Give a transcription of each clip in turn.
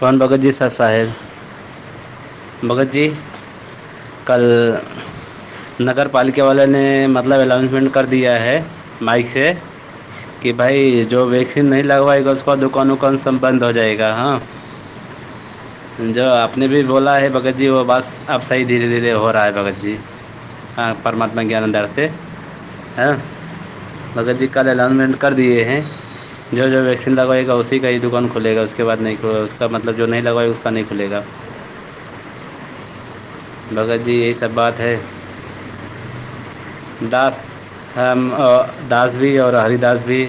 कौन भगत जी? सर साहेब भगत जी, कल नगर पालिका वाले ने मतलब अनाउंसमेंट कर दिया है माइक से कि भाई जो वैक्सीन नहीं लगवाएगा उसका दुकान उकान सब बंद हो जाएगा। हाँ, जो आपने भी बोला है भगत जी वो बस अब सही धीरे धीरे हो रहा है भगत जी। हाँ, परमात्मा ज्ञान अंदर से। हाँ भगत जी, कल अनाउंसमेंट कर दिए हैं, जो जो वैक्सीन लगवाएगा उसी का ही दुकान खुलेगा, उसके बाद नहीं खुलेगा, उसका मतलब जो नहीं लगवाएगा उसका नहीं खुलेगा। भगत जी यही सब बात है। दास, हम दास भी और हरिदास भी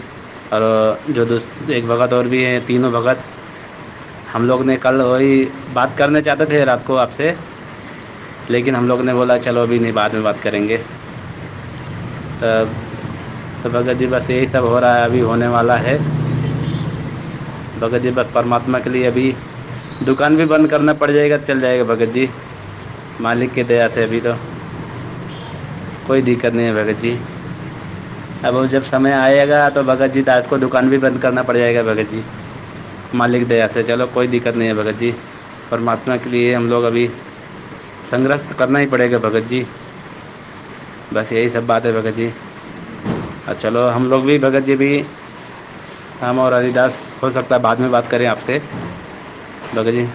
और जो एक भगत और भी हैं, तीनों भगत हम लोग ने कल वही बात करने चाहते थे रात को आपसे, लेकिन हम लोग ने बोला चलो अभी नहीं, बाद में बात करेंगे। तब तो भगत जी बस यही सब हो रहा है, अभी होने वाला है। भगत जी बस परमात्मा के लिए अभी दुकान भी बंद करना पड़ जाएगा, चल जाएगा भगत जी, मालिक की दया से अभी तो कोई दिक्कत नहीं है भगत जी। अब वो जब समय आएगा तो भगत जी दास को दुकान भी बंद करना पड़ जाएगा भगत जी, मालिक दया से। चलो कोई दिक्कत नहीं है भगत जी, परमात्मा के लिए हम लोग अभी संघर्ष करना ही पड़ेगा भगत जी। बस यही सब बात है भगत जी। और चलो हम लोग भी भगत जी भी, हम और हरिदास हो सकता है बाद में बात करें आपसे भगत जी।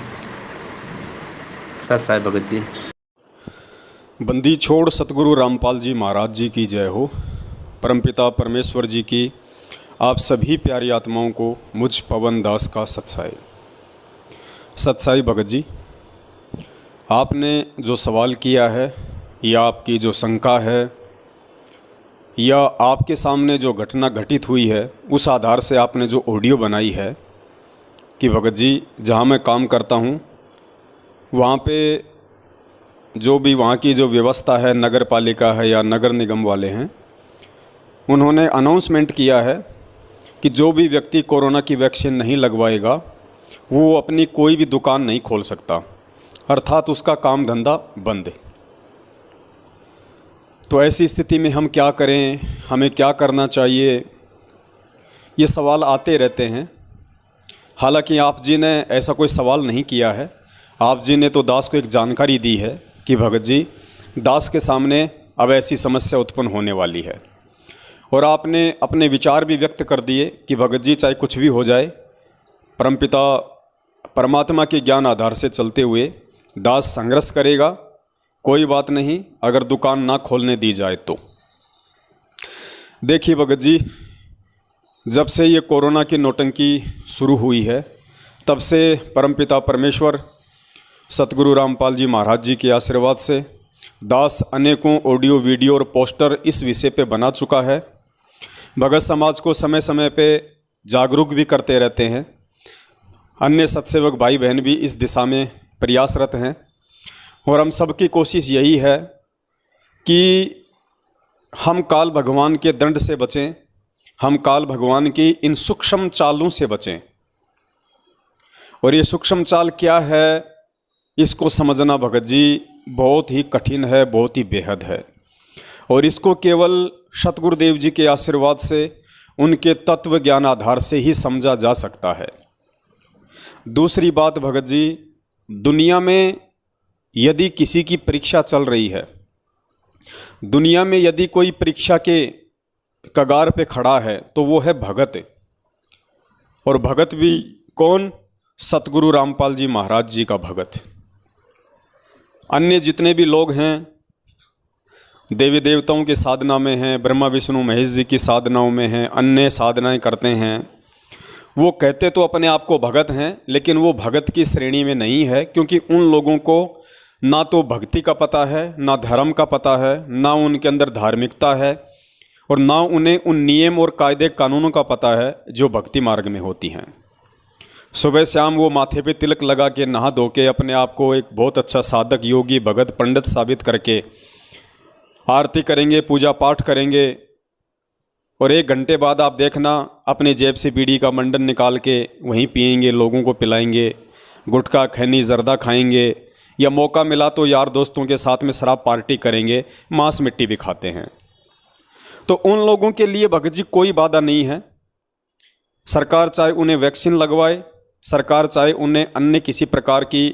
सच है भगत जी। बंदी छोड़ सतगुरु रामपाल जी महाराज जी की जय हो। परमपिता परमेश्वर जी की आप सभी प्यारी आत्माओं को मुझ पवन दास का सत्साई। सत्साई भगत जी, आपने जो सवाल किया है या आपकी जो शंका है या आपके सामने जो घटना घटित हुई है, उस आधार से आपने जो ऑडियो बनाई है कि भगत जी जहाँ मैं काम करता हूँ वहाँ पे जो भी वहाँ की जो व्यवस्था है, नगर पालिका है या नगर निगम वाले हैं, उन्होंने अनाउंसमेंट किया है कि जो भी व्यक्ति कोरोना की वैक्सीन नहीं लगवाएगा वो अपनी कोई भी दुकान नहीं खोल सकता, अर्थात उसका काम धंधा बंद है। तो ऐसी स्थिति में हम क्या करें, हमें क्या करना चाहिए, ये सवाल आते रहते हैं। हालांकि आप जी ने ऐसा कोई सवाल नहीं किया है, आप जी ने तो दास को एक जानकारी दी है कि भगत जी दास के सामने अब ऐसी समस्या उत्पन्न होने वाली है, और आपने अपने विचार भी व्यक्त कर दिए कि भगत जी चाहे कुछ भी हो जाए, परमपिता परमात्मा के ज्ञान आधार से चलते हुए दास संघर्ष करेगा, कोई बात नहीं अगर दुकान ना खोलने दी जाए तो। देखिए भगत जी, जब से ये कोरोना की नौटंकी शुरू हुई है तब से परमपिता परमेश्वर सतगुरु रामपाल जी महाराज जी के आशीर्वाद से दास अनेकों ऑडियो वीडियो और पोस्टर इस विषय पे बना चुका है। भगत समाज को समय समय पे जागरूक भी करते रहते हैं। अन्य सत्सेवक भाई बहन भी इस दिशा में प्रयासरत हैं, और हम सबकी कोशिश यही है कि हम काल भगवान के दंड से बचें, हम काल भगवान की इन सूक्ष्म चालों से बचें। और ये सूक्ष्म चाल क्या है, इसको समझना भगत जी बहुत ही कठिन है, बहुत ही बेहद है, और इसको केवल सतगुरुदेव जी के आशीर्वाद से, उनके तत्व ज्ञान आधार से ही समझा जा सकता है। दूसरी बात भगत जी, दुनिया में यदि किसी की परीक्षा चल रही है, दुनिया में यदि कोई परीक्षा के कगार पे खड़ा है तो वो है भगत। और भगत भी कौन? सतगुरु रामपाल जी महाराज जी का भगत। अन्य जितने भी लोग हैं देवी देवताओं की साधना में हैं, ब्रह्मा विष्णु महेश जी की साधनाओं में हैं, अन्य साधनाएं करते हैं, वो कहते तो अपने आप को भगत हैं, लेकिन वो भगत की श्रेणी में नहीं है, क्योंकि उन लोगों को ना तो भक्ति का पता है, ना धर्म का पता है, ना उनके अंदर धार्मिकता है, और ना उन्हें उन नियम और कायदे कानूनों का पता है जो भक्ति मार्ग में होती हैं। सुबह शाम वो माथे पे तिलक लगा के, नहा धो के अपने आप को एक बहुत अच्छा साधक, योगी, भगत, पंडित साबित करके आरती करेंगे, पूजा पाठ करेंगे, और 1 घंटे बाद आप देखना अपने जेब से बीड़ी का मंडन निकाल के वहीं पिएंगे, लोगों को पिलाएंगे, गुटखा खैनी जर्दा खाएंगे, या मौका मिला तो यार दोस्तों के साथ में शराब पार्टी करेंगे, मांस मिट्टी भी खाते हैं। तो उन लोगों के लिए भगत जी कोई बाधा नहीं है। सरकार चाहे उन्हें वैक्सीन लगवाए, सरकार चाहे उन्हें अन्य किसी प्रकार की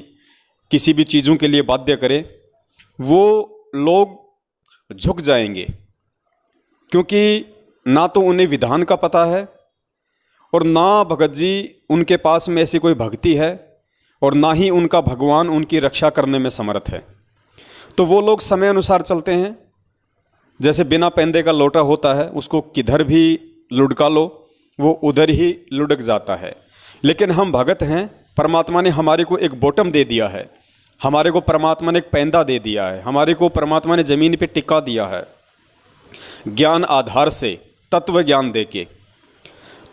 किसी भी चीज़ों के लिए बाध्य करे, वो लोग झुक जाएंगे, क्योंकि ना तो उन्हें विधान का पता है और ना भगत जी उनके पास में ऐसी कोई भक्ति है और ना ही उनका भगवान उनकी रक्षा करने में समर्थ है। तो वो लोग समय अनुसार चलते हैं। जैसे बिना पैंदे का लोटा होता है, उसको किधर भी लुढ़का लो वो उधर ही लुढ़क जाता है। लेकिन हम भगत हैं, परमात्मा ने हमारे को एक बॉटम दे दिया है, हमारे को परमात्मा ने एक पैंदा दे दिया है, हमारे को परमात्मा ने ज़मीन पे टिका दिया है ज्ञान आधार से, तत्व ज्ञान देके।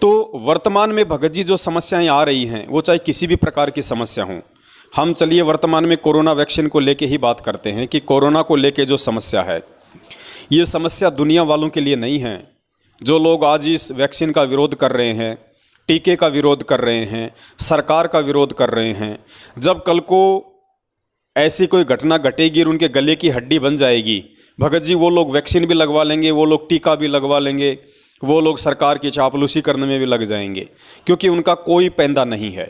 तो वर्तमान में भगत जी जो समस्याएं आ रही हैं वो चाहे किसी भी प्रकार की समस्या हों, हम चलिए वर्तमान में कोरोना वैक्सीन को लेके ही बात करते हैं कि कोरोना को लेके जो समस्या है, ये समस्या दुनिया वालों के लिए नहीं है। जो लोग आज इस वैक्सीन का विरोध कर रहे हैं, टीके का विरोध कर रहे हैं, सरकार का विरोध कर रहे हैं, जब कल को ऐसी कोई घटना घटेगी और उनके गले की हड्डी बन जाएगी, भगत जी वो लोग वैक्सीन भी लगवा लेंगे, वो लोग टीका भी लगवा लेंगे, वो लोग सरकार की चापलूसी करने में भी लग जाएंगे, क्योंकि उनका कोई पैंदा नहीं है।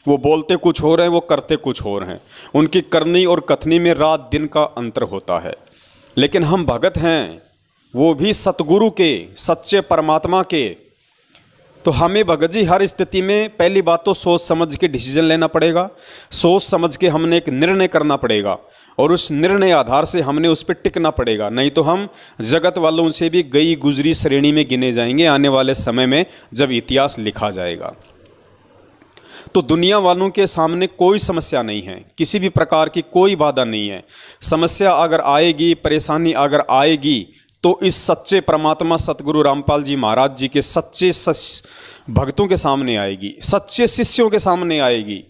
वो बोलते कुछ और हैं, वो करते कुछ और हैं। उनकी करनी और कथनी में रात दिन का अंतर होता है। लेकिन हम भगत हैं, वो भी सतगुरु के, सच्चे परमात्मा के। तो हमें भगत जी हर स्थिति में पहली बात तो सोच समझ के डिसीजन लेना पड़ेगा, सोच समझ के हमने एक निर्णय करना पड़ेगा और उस निर्णय आधार से हमने उस पर टिकना पड़ेगा। नहीं तो हम जगत वालों से भी गई गुजरी श्रेणी में गिने जाएंगे आने वाले समय में जब इतिहास लिखा जाएगा। तो दुनिया वालों के सामने कोई समस्या नहीं है, किसी भी प्रकार की कोई बाधा नहीं है। समस्या अगर आएगी, परेशानी अगर आएगी तो इस सच्चे परमात्मा सतगुरु रामपाल जी महाराज जी के सच्चे भक्तों के सामने आएगी, सच्चे शिष्यों के सामने आएगी।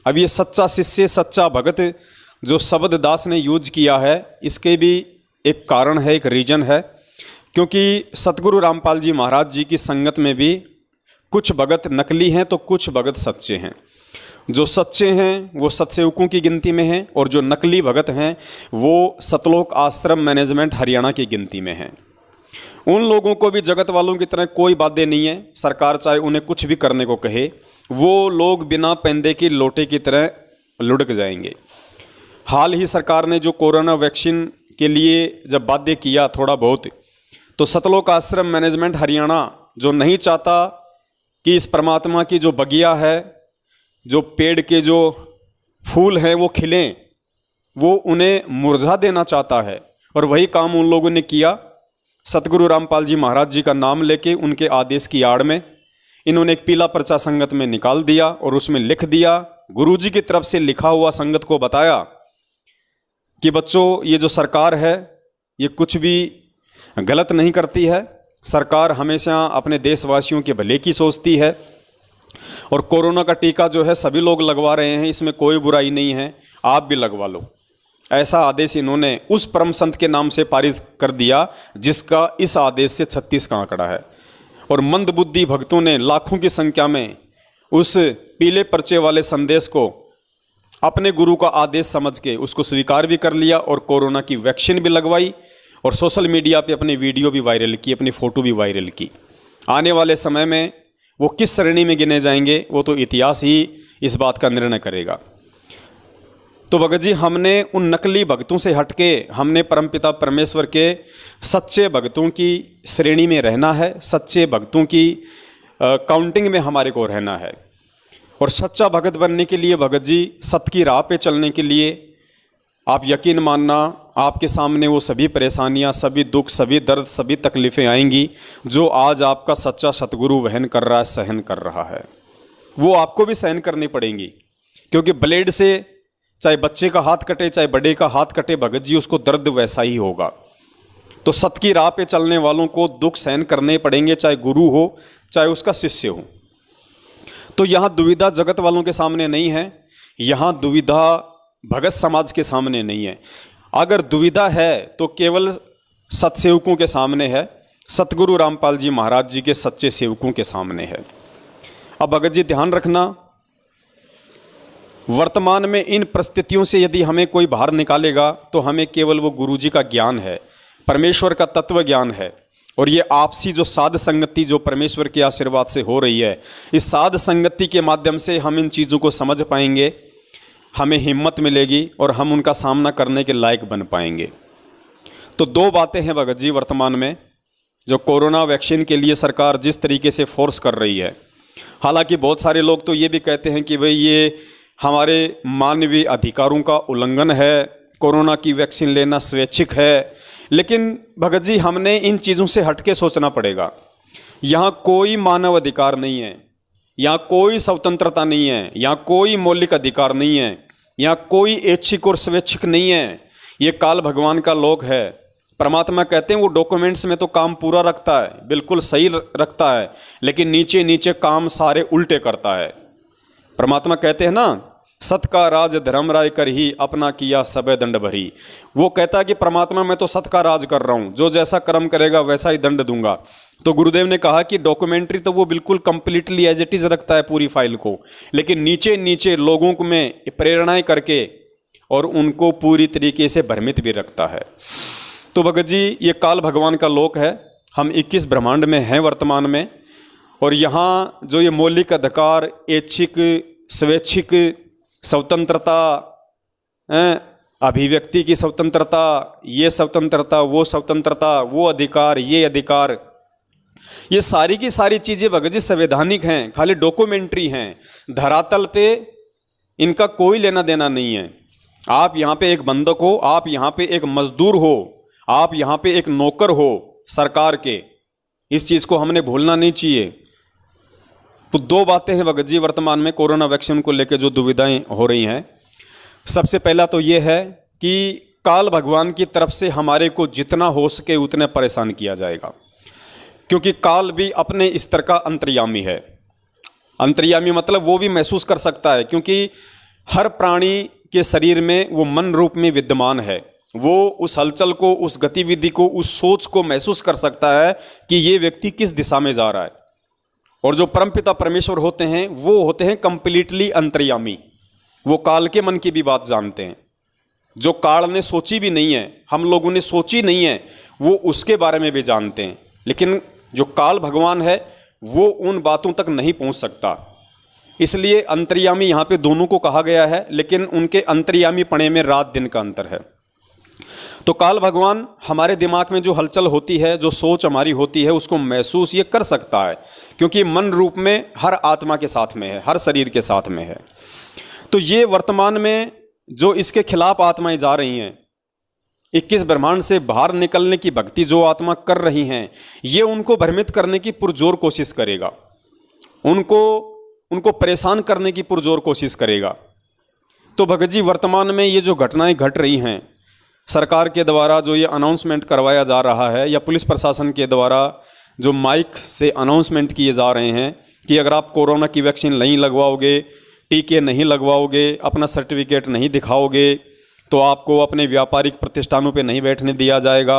अब ये सच्चा शिष्य, सच्चा भगत जो शब्द दास ने यूज किया है, इसके भी एक कारण है, एक रीजन है, क्योंकि सतगुरु रामपाल जी महाराज जी की संगत में भी कुछ भगत नकली हैं तो कुछ भगत सच्चे हैं। जो सच्चे हैं वो सतसेवकों की गिनती में हैं और जो नकली भगत हैं वो सतलोक आश्रम मैनेजमेंट हरियाणा की गिनती में हैं। उन लोगों को भी जगत वालों की तरह कोई बातें नहीं है, सरकार चाहे उन्हें कुछ भी करने को कहे, वो लोग बिना पैंदे की लोटे की तरह लुढ़क जाएंगे। हाल ही सरकार ने जो कोरोना वैक्सीन के लिए जब बाध्य किया थोड़ा बहुत, तो सतलोक आश्रम मैनेजमेंट हरियाणा जो नहीं चाहता कि इस परमात्मा की जो बगिया है, जो पेड़ के जो फूल हैं वो खिलें, वो उन्हें मुरझा देना चाहता है, और वही काम उन लोगों ने किया। सतगुरु रामपाल जी महाराज जी का नाम लेके उनके आदेश की आड़ में इन्होंने एक पीला पर्चा संगत में निकाल दिया और उसमें लिख दिया, गुरुजी की तरफ से लिखा हुआ संगत को बताया कि बच्चों ये जो सरकार है ये कुछ भी गलत नहीं करती है, सरकार हमेशा अपने देशवासियों के भले की सोचती है और कोरोना का टीका जो है सभी लोग लगवा रहे हैं, इसमें कोई बुराई नहीं है, आप भी लगवा लो। ऐसा आदेश इन्होंने उस परम संत के नाम से पारित कर दिया जिसका इस आदेश से 36 का आंकड़ा है। और मंदबुद्धि भक्तों ने लाखों की संख्या में उस पीले पर्चे वाले संदेश को अपने गुरु का आदेश समझ के उसको स्वीकार भी कर लिया और कोरोना की वैक्सीन भी लगवाई और सोशल मीडिया पे अपनी वीडियो भी वायरल की, अपनी फ़ोटो भी वायरल की। आने वाले समय में वो किस श्रेणी में गिने जाएंगे वो तो इतिहास ही इस बात का निर्णय करेगा। तो भगत जी हमने उन नकली भक्तों से हटके हमने परमपिता परमेश्वर के सच्चे भक्तों की श्रेणी में रहना है, सच्चे भक्तों की काउंटिंग में हमारे को रहना है। और सच्चा भगत बनने के लिए भगत जी सत्य की राह पे चलने के लिए आप यकीन मानना आपके सामने वो सभी परेशानियां, सभी दुख, सभी दर्द, सभी तकलीफ़ें आएंगी जो आज आपका सच्चा सतगुरु वहन कर रहा है, सहन कर रहा है, वो आपको भी सहन करनी पड़ेंगी। क्योंकि ब्लेड से चाहे बच्चे का हाथ कटे चाहे बड़े का हाथ कटे भगत जी उसको दर्द वैसा ही होगा। तो सत्य की राह पे चलने वालों को दुख सहन करने पड़ेंगे, चाहे गुरु हो चाहे उसका शिष्य हो। तो यहाँ दुविधा जगत वालों के सामने नहीं है, यहाँ दुविधा भगत समाज के सामने नहीं है। अगर दुविधा है तो केवल सतसेवकों के सामने है, सतगुरु रामपाल जी महाराज जी के सच्चे सेवकों के सामने है। अब भगत जी ध्यान रखना, वर्तमान में इन परिस्थितियों से यदि हमें कोई बाहर निकालेगा तो हमें केवल वो गुरु जी का ज्ञान है, परमेश्वर का तत्व ज्ञान है, और ये आपसी जो साध संगति जो परमेश्वर के आशीर्वाद से हो रही है, इस साध संगति के माध्यम से हम इन चीज़ों को समझ पाएंगे, हमें हिम्मत मिलेगी और हम उनका सामना करने के लायक बन पाएंगे। तो दो बातें हैं भगत जी वर्तमान में, जो कोरोना वैक्सीन के लिए सरकार जिस तरीके से फोर्स कर रही है। हालांकि बहुत सारे लोग तो ये भी कहते हैं कि भाई ये हमारे मानवीय अधिकारों का उल्लंघन है, कोरोना की वैक्सीन लेना स्वैच्छिक है। लेकिन भगत जी हमने इन चीज़ों से हटके सोचना पड़ेगा। यहाँ कोई मानव अधिकार नहीं है, यहाँ कोई स्वतंत्रता नहीं है, यहाँ कोई मौलिक अधिकार नहीं है, यहाँ कोई ऐच्छिक और स्वैच्छिक नहीं है। ये काल भगवान का लोक है। परमात्मा कहते हैं वो डॉक्यूमेंट्स में तो काम पूरा रखता है, बिल्कुल सही रखता है, लेकिन नीचे नीचे काम सारे उल्टे करता है। परमात्मा कहते हैं ना, सत का राज धर्म राय कर ही अपना किया सबे दंड भरी। वो कहता है कि परमात्मा मैं तो सत का राज कर रहा हूँ, जो जैसा कर्म करेगा वैसा ही दंड दूंगा। तो गुरुदेव ने कहा कि डॉक्यूमेंट्री तो वो बिल्कुल कंप्लीटली एज इट इज रखता है पूरी फाइल को, लेकिन नीचे नीचे लोगों को में प्रेरणाएं करके और उनको पूरी तरीके से भ्रमित भी रखता है। तो भगत जी ये काल भगवान का लोक है, हम 21 ब्रह्मांड में हैं वर्तमान में, और यहाँ जो ये मौलिक अधिकार, ऐच्छिक, स्वैच्छिक स्वतंत्रता, अभिव्यक्ति की स्वतंत्रता, ये स्वतंत्रता, वो स्वतंत्रता, वो अधिकार, ये अधिकार, ये सारी की सारी चीज़ें भगत जी संवैधानिक हैं, खाली डॉक्यूमेंट्री हैं। धरातल पे इनका कोई लेना देना नहीं है। आप यहाँ पे एक बंधक हो, आप यहाँ पे एक मजदूर हो, आप यहाँ पे एक नौकर हो सरकार के। इस चीज़ को हमने भूलना नहीं चाहिए। तो दो बातें हैं भगत जी वर्तमान में कोरोना वैक्सीन को लेकर जो दुविधाएं हो रही हैं। सबसे पहला तो ये है कि काल भगवान की तरफ से हमारे को जितना हो सके उतने परेशान किया जाएगा, क्योंकि काल भी अपने स्तर का अंतर्यामी है। अंतर्यामी मतलब वो भी महसूस कर सकता है, क्योंकि हर प्राणी के शरीर में वो मन रूप में विद्यमान है। वो उस हलचल को, उस गतिविधि को, उस सोच को महसूस कर सकता है कि ये व्यक्ति किस दिशा में जा रहा है। और जो परमपिता परमेश्वर होते हैं वो होते हैं कंप्लीटली अंतर्यामी। वो काल के मन की भी बात जानते हैं, जो काल ने सोची भी नहीं है, हम लोगों ने सोची नहीं है, वो उसके बारे में भी जानते हैं। लेकिन जो काल भगवान है वो उन बातों तक नहीं पहुंच सकता। इसलिए अंतर्यामी यहाँ पे दोनों को कहा गया है, लेकिन उनके अंतर्यामी पने में रात दिन का अंतर है। तो काल भगवान हमारे दिमाग में जो हलचल होती है, जो सोच हमारी होती है, उसको महसूस ये कर सकता है, क्योंकि मन रूप में हर आत्मा के साथ में है, हर शरीर के साथ में है। तो ये वर्तमान में जो इसके खिलाफ आत्माएं जा रही हैं, 21 ब्रह्मांड से बाहर निकलने की भक्ति जो आत्मा कर रही हैं, ये उनको भ्रमित करने की पुरजोर कोशिश करेगा, उनको परेशान करने की पुरजोर कोशिश करेगा। तो भगत जी वर्तमान में ये जो घटनाएं घट रही हैं, सरकार के द्वारा जो ये अनाउंसमेंट करवाया जा रहा है, या पुलिस प्रशासन के द्वारा जो माइक से अनाउंसमेंट किए जा रहे हैं कि अगर आप कोरोना की वैक्सीन नहीं लगवाओगे, टीके नहीं लगवाओगे, अपना सर्टिफिकेट नहीं दिखाओगे, तो आपको अपने व्यापारिक प्रतिष्ठानों पे नहीं बैठने दिया जाएगा,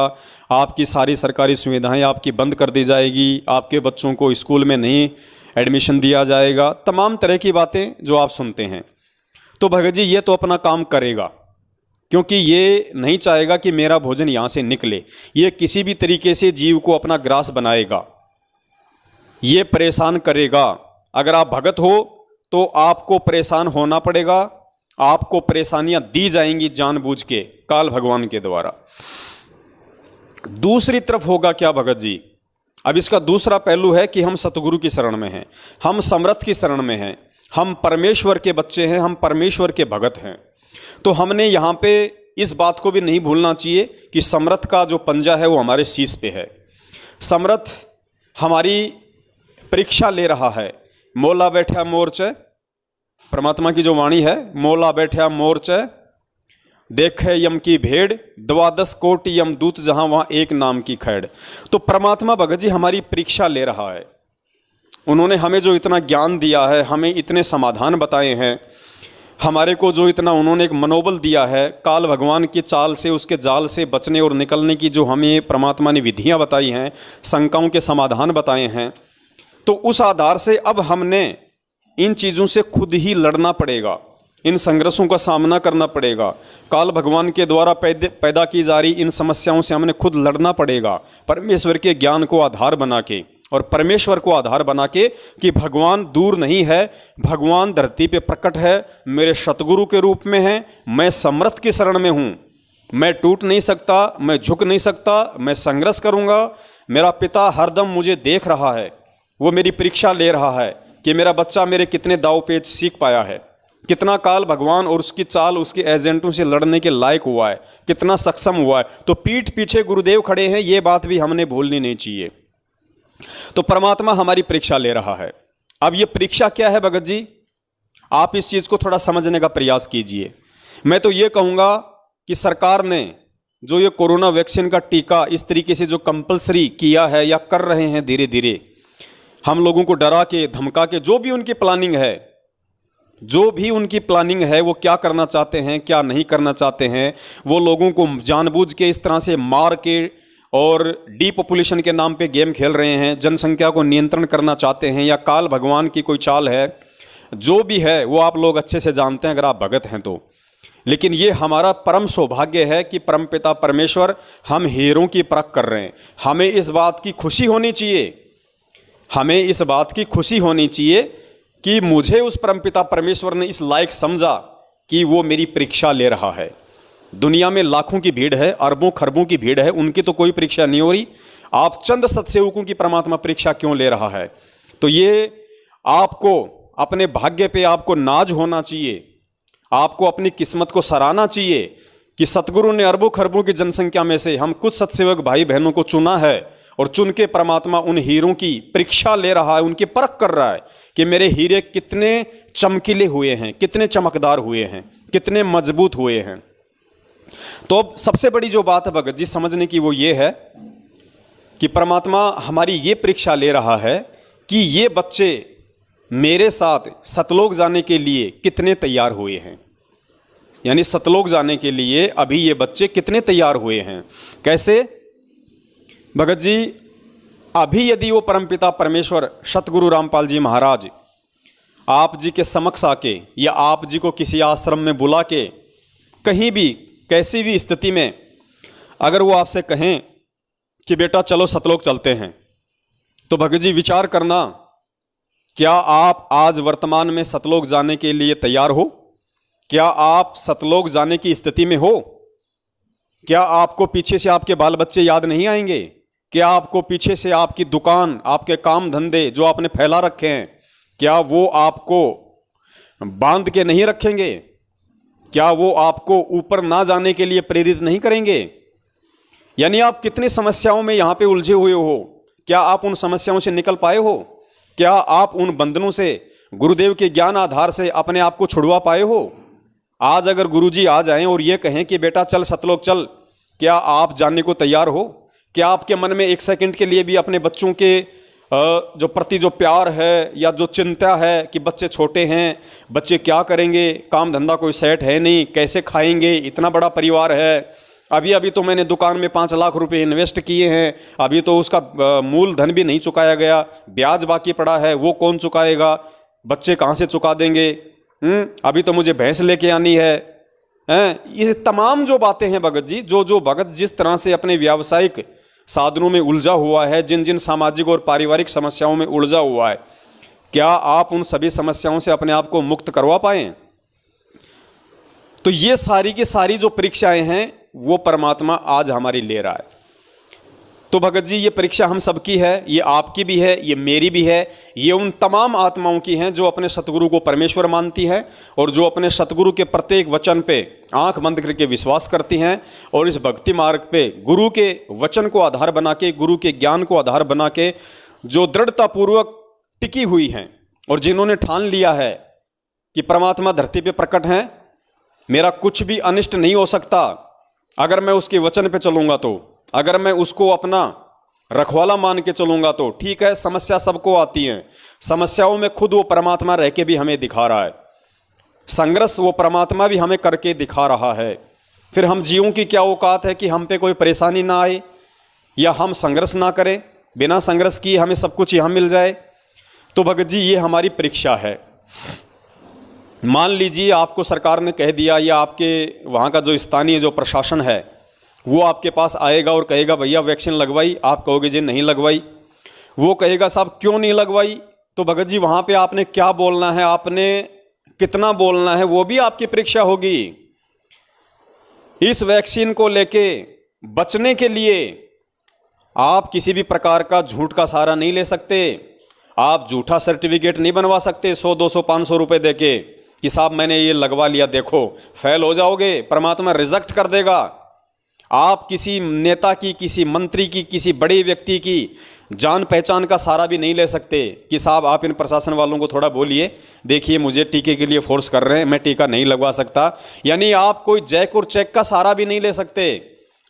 आपकी सारी सरकारी सुविधाएं आपकी बंद कर दी जाएगी, आपके बच्चों को स्कूल में नहीं एडमिशन दिया जाएगा, तमाम तरह की बातें जो आप सुनते हैं। तो भगत जी ये तो अपना काम करेगा, क्योंकि ये नहीं चाहेगा कि मेरा भोजन यहाँ से निकले। ये किसी भी तरीके से जीव को अपना ग्रास बनाएगा, ये परेशान करेगा। अगर आप भगत हो तो आपको परेशान होना पड़ेगा, आपको परेशानियां दी जाएंगी जानबूझ के काल भगवान के द्वारा। दूसरी तरफ होगा क्या भगत जी? अब इसका दूसरा पहलू है कि हम सतगुरु की शरण में हैं, हम समर्थ की शरण में हैं, हम परमेश्वर के बच्चे हैं, हम परमेश्वर के भगत हैं। तो हमने यहाँ पे इस बात को भी नहीं भूलना चाहिए कि समर्थ का जो पंजा है वो हमारे शीश पे है। समर्थ हमारी परीक्षा ले रहा है। मोला बैठा मोर्चे, परमात्मा की जो वाणी है, मोला बैठा मोर्चे देखे यम की भेड़, 12 कोटि यम दूत जहां वहां एक नाम की खैड़। तो परमात्मा भगत जी हमारी परीक्षा ले रहा है। उन्होंने हमें जो इतना ज्ञान दिया है, हमें इतने समाधान बताए हैं, हमारे को जो इतना उन्होंने एक मनोबल दिया है, काल भगवान की चाल से, उसके जाल से बचने और निकलने की जो हमें परमात्मा ने विधियां बताई हैं, शंकाओं के समाधान बताए हैं, तो उस आधार से अब हमने इन चीज़ों से खुद ही लड़ना पड़ेगा। इन संघर्षों का सामना करना पड़ेगा। काल भगवान के द्वारा पैदा की जा रही इन समस्याओं से हमने खुद लड़ना पड़ेगा, परमेश्वर के ज्ञान को आधार बना के और परमेश्वर को आधार बना के कि भगवान दूर नहीं है, भगवान धरती पे प्रकट है, मेरे सतगुरु के रूप में है, मैं समर्थ की शरण में हूँ, मैं टूट नहीं सकता, मैं झुक नहीं सकता, मैं संघर्ष करूँगा। मेरा पिता हरदम मुझे देख रहा है, वो मेरी परीक्षा ले रहा है कि मेरा बच्चा मेरे कितने दाव पेच सीख पाया है, कितना काल भगवान और उसकी चाल उसके एजेंटों से लड़ने के लायक हुआ है, कितना सक्षम हुआ है। तो पीठ पीछे गुरुदेव खड़े हैं, ये बात भी हमने भूलनी नहीं चाहिए। तो परमात्मा हमारी परीक्षा ले रहा है। अब ये परीक्षा क्या है भगत जी, आप इस चीज को थोड़ा समझने का प्रयास कीजिए। मैं तो ये कहूंगा कि सरकार ने जो ये कोरोना वैक्सीन का टीका इस तरीके से जो कंपलसरी किया है या कर रहे हैं, धीरे धीरे हम लोगों को डरा के धमका के, जो भी उनकी प्लानिंग है, वो क्या करना चाहते हैं क्या नहीं करना चाहते हैं, वो लोगों को जानबूझ के इस तरह से मार के और डीपॉपुलेशन के नाम पे गेम खेल रहे हैं, जनसंख्या को नियंत्रण करना चाहते हैं, या काल भगवान की कोई चाल है, जो भी है वो आप लोग अच्छे से जानते हैं अगर आप भगत हैं तो। लेकिन ये हमारा परम सौभाग्य है कि परमपिता परमेश्वर हम हीरों की परख कर रहे हैं। हमें इस बात की खुशी होनी चाहिए कि मुझे उस परमपिता परमेश्वर ने इस लायक समझा कि वो मेरी परीक्षा ले रहा है। दुनिया में लाखों की भीड़ है, अरबों खरबों की भीड़ है, उनकी तो कोई परीक्षा नहीं हो रही। आप चंद सत्सेवकों की परमात्मा परीक्षा क्यों ले रहा है? तो ये आपको अपने भाग्य पे आपको नाज होना चाहिए, आपको अपनी किस्मत को सराहना चाहिए कि सतगुरु ने अरबों खरबों की जनसंख्या में से हम कुछ सत्सेवक भाई बहनों को चुना है और चुन के परमात्मा उन हीरों की परीक्षा ले रहा है, उनकी परख कर रहा है कि मेरे हीरे कितने चमकीले हुए हैं, कितने चमकदार हुए हैं, कितने मजबूत हुए हैं। तो अब सबसे बड़ी जो बात है भगत जी समझने की वो ये है कि परमात्मा हमारी ये परीक्षा ले रहा है कि ये बच्चे मेरे साथ सतलोक जाने के लिए कितने तैयार हुए हैं, यानी सतलोक जाने के लिए अभी ये बच्चे कितने तैयार हुए हैं। कैसे भगत जी, अभी यदि वो परमपिता परमेश्वर सतगुरु रामपाल जी महाराज आप जी के समक्ष आके या आप जी को किसी आश्रम में बुला के कहीं भी कैसी भी स्थिति में अगर वो आपसे कहें कि बेटा चलो सतलोक चलते हैं, तो भगत जी विचार करना, क्या आप आज वर्तमान में सतलोक जाने के लिए तैयार हो? क्या आप सतलोक जाने की स्थिति में हो? क्या आपको पीछे से आपके बाल बच्चे याद नहीं आएंगे? क्या आपको पीछे से आपकी दुकान, आपके काम धंधे जो आपने फैला रखे हैं, क्या वो आपको बांध के नहीं रखेंगे? क्या वो आपको ऊपर ना जाने के लिए प्रेरित नहीं करेंगे? यानी आप कितनी समस्याओं में यहां पे उलझे हुए हो, क्या आप उन समस्याओं से निकल पाए हो? क्या आप उन बंधनों से गुरुदेव के ज्ञान आधार से अपने आप को छुड़वा पाए हो? आज अगर गुरुजी आ जाएं और ये कहें कि बेटा चल सतलोक चल, क्या आप जानने को तैयार हो? क्या आपके मन में एक सेकंड के लिए भी अपने बच्चों के जो प्रति जो प्यार है या जो चिंता है कि बच्चे छोटे हैं, बच्चे क्या करेंगे, काम धंधा कोई सेट है नहीं, कैसे खाएंगे, इतना बड़ा परिवार है, अभी तो मैंने दुकान में 5 लाख रुपए इन्वेस्ट किए हैं, अभी तो उसका मूल धन भी नहीं चुकाया गया, ब्याज बाकी पड़ा है, वो कौन चुकाएगा, बच्चे कहाँ से चुका देंगे, अभी तो मुझे भैंस लेके आनी है, ये तमाम जो बातें हैं भगत जी, जो भगत जिस तरह से अपने व्यावसायिक साधनों में उलझा हुआ है, जिन जिन सामाजिक और पारिवारिक समस्याओं में उलझा हुआ है, क्या आप उन सभी समस्याओं से अपने आप को मुक्त करवा पाए? तो ये सारी की सारी जो परीक्षाएं हैं वो परमात्मा आज हमारी ले रहा है। तो भगत जी ये परीक्षा हम सबकी है, ये आपकी भी है, ये मेरी भी है, ये उन तमाम आत्माओं की हैं जो अपने सतगुरु को परमेश्वर मानती हैं और जो अपने सतगुरु के प्रत्येक वचन पे आंख बंद करके विश्वास करती हैं और इस भक्ति मार्ग पे गुरु के वचन को आधार बना के, गुरु के ज्ञान को आधार बना के जो दृढ़तापूर्वक टिकी हुई हैं और जिन्होंने ठान लिया है कि परमात्मा धरती पे प्रकट हैं, मेरा कुछ भी अनिष्ट नहीं हो सकता अगर मैं उसके वचन पे चलूंगा तो, अगर मैं उसको अपना रखवाला मान के चलूंगा तो। ठीक है, समस्या सबको आती है, समस्याओं में खुद वो परमात्मा रह के भी हमें दिखा रहा है, संघर्ष वो परमात्मा भी हमें करके दिखा रहा है। फिर हम जीवों की क्या औकात है कि हम पे कोई परेशानी ना आए या हम संघर्ष ना करें, बिना संघर्ष किए हमें सब कुछ यहाँ मिल जाए। तो भगत जी ये हमारी परीक्षा है। मान लीजिए आपको सरकार ने कह दिया, या आपके वहाँ का जो स्थानीय जो प्रशासन है वो आपके पास आएगा और कहेगा भैया वैक्सीन लगवाई, आप कहोगे जी नहीं लगवाई। वो कहेगा साहब क्यों नहीं लगवाई, तो भगत जी वहाँ पे आपने क्या बोलना है, आपने कितना बोलना है, वो भी आपकी परीक्षा होगी। इस वैक्सीन को लेके बचने के लिए आप किसी भी प्रकार का झूठ का सहारा नहीं ले सकते। आप झूठा सर्टिफिकेट नहीं बनवा सकते 100 200 500 रुपए देके कि साहब मैंने ये लगवा लिया, देखो फेल हो जाओगे, परमात्मा रिजेक्ट कर देगा। आप किसी नेता की, किसी मंत्री की, किसी बड़े व्यक्ति की जान पहचान का सहारा भी नहीं ले सकते कि साहब आप इन प्रशासन वालों को थोड़ा बोलिए, देखिए मुझे टीके के लिए फोर्स कर रहे हैं, मैं टीका नहीं लगवा सकता। यानी आप कोई जैक और चेक का सहारा भी नहीं ले सकते।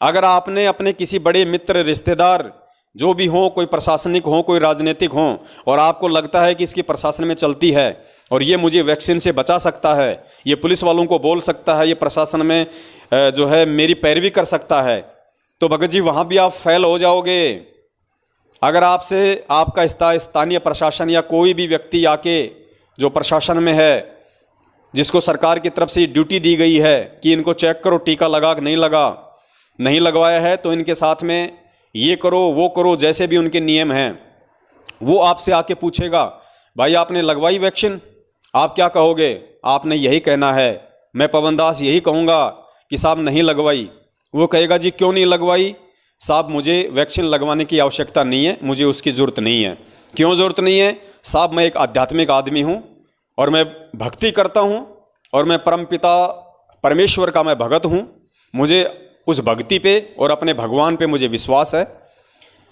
अगर आपने अपने किसी बड़े मित्र, रिश्तेदार जो भी हों, कोई प्रशासनिक हों, कोई राजनीतिक हों, और आपको लगता है कि इसकी प्रशासन में चलती है और ये मुझे वैक्सीन से बचा सकता है, ये पुलिस वालों को बोल सकता है, ये प्रशासन में जो है मेरी पैरवी कर सकता है, तो भगत जी वहाँ भी आप फेल हो जाओगे। अगर आपसे आपका स्थानीय प्रशासन या कोई भी व्यक्ति आके जो प्रशासन में है, जिसको सरकार की तरफ से ड्यूटी दी गई है कि इनको चेक करो टीका लगा कि नहीं लगा, नहीं लगवाया है तो इनके साथ में ये करो वो करो, जैसे भी उनके नियम हैं, वो आपसे आके पूछेगा भाई आपने लगवाई वैक्सीन, आप क्या कहोगे? आपने यही कहना है, मैं पवन दास यही कहूँगा कि साहब नहीं लगवाई। वो कहेगा जी क्यों नहीं लगवाई? साहब मुझे वैक्सीन लगवाने की आवश्यकता नहीं है, मुझे उसकी ज़रूरत नहीं है। क्यों ज़रूरत नहीं है? साहब मैं एक आध्यात्मिक आदमी हूँ और मैं भक्ति करता हूँ और मैं परमपिता परमेश्वर का मैं भगत हूँ, मुझे उस भक्ति पे और अपने भगवान पे मुझे विश्वास है।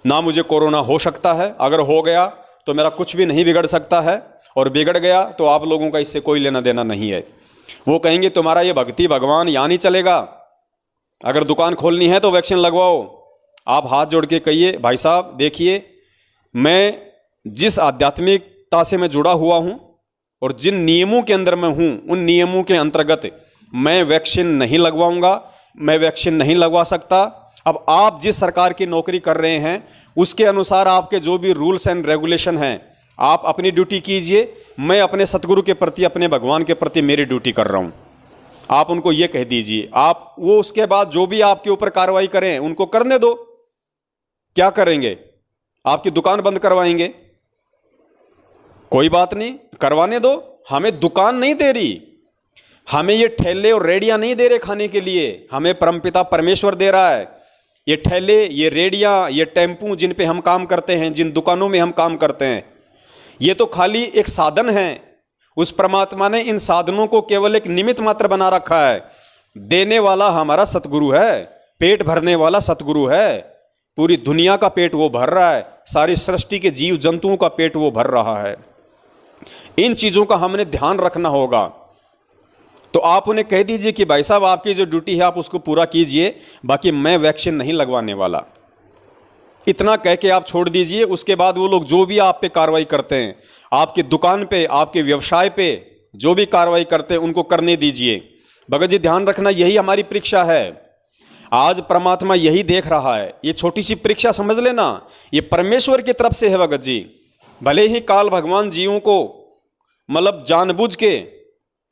ना मुझे कोरोना हो सकता है, अगर हो गया तो मेरा कुछ भी नहीं बिगड़ सकता है, और बिगड़ गया तो आप लोगों का इससे कोई लेना देना नहीं है। वो कहेंगे तुम्हारा ये भक्ति भगवान यहाँ नहीं चलेगा, अगर दुकान खोलनी है तो वैक्सीन लगवाओ। आप हाथ जोड़ के कहिए भाई साहब देखिए, मैं जिस आध्यात्मिकता से मैं जुड़ा हुआ हूँ और जिन नियमों के अंदर मैं हूँ, उन नियमों के अंतर्गत मैं वैक्सीन नहीं लगवाऊंगा, मैं वैक्सीन नहीं लगवा सकता। अब आप जिस सरकार की नौकरी कर रहे हैं उसके अनुसार आपके जो भी रूल्स एंड रेगुलेशन हैं, आप अपनी ड्यूटी कीजिए, मैं अपने सतगुरु के प्रति, अपने भगवान के प्रति मेरी ड्यूटी कर रहा हूँ। आप उनको ये कह दीजिए, आप वो उसके बाद जो भी आपके ऊपर कार्रवाई करें उनको करने दो। क्या करेंगे? आपकी दुकान बंद करवाएंगे? कोई बात नहीं, करवाने दो। हमें दुकान नहीं दे रही, हमें ये ठेले और रेडियां नहीं दे रहे खाने के लिए, हमें परमपिता परमेश्वर दे रहा है। ये ठेले, ये रेडियां, ये टेम्पू जिन पे हम काम करते हैं, जिन दुकानों में हम काम करते हैं, ये तो खाली एक साधन है। उस परमात्मा ने इन साधनों को केवल एक निमित्त मात्र बना रखा है। देने वाला हमारा सतगुरु है, पेट भरने वाला सतगुरु है। पूरी दुनिया का पेट वो भर रहा है, सारी सृष्टि के जीव जंतुओं का पेट वो भर रहा है। इन चीजों का हमने ध्यान रखना होगा। तो आप उन्हें कह दीजिए कि भाई साहब आपकी जो ड्यूटी है आप उसको पूरा कीजिए, बाकी मैं वैक्सीन नहीं लगवाने वाला। इतना कह के आप छोड़ दीजिए। उसके बाद वो लोग जो भी आप पे कार्रवाई करते हैं, आपकी दुकान पे, आपके व्यवसाय पे जो भी कार्रवाई करते हैं उनको करने दीजिए। भगत जी ध्यान रखना, यही हमारी परीक्षा है। आज परमात्मा यही देख रहा है। ये छोटी सी परीक्षा समझ लेना, ये परमेश्वर की तरफ से है भगत जी। भले ही काल भगवान जीवों को मतलब जानबूझ के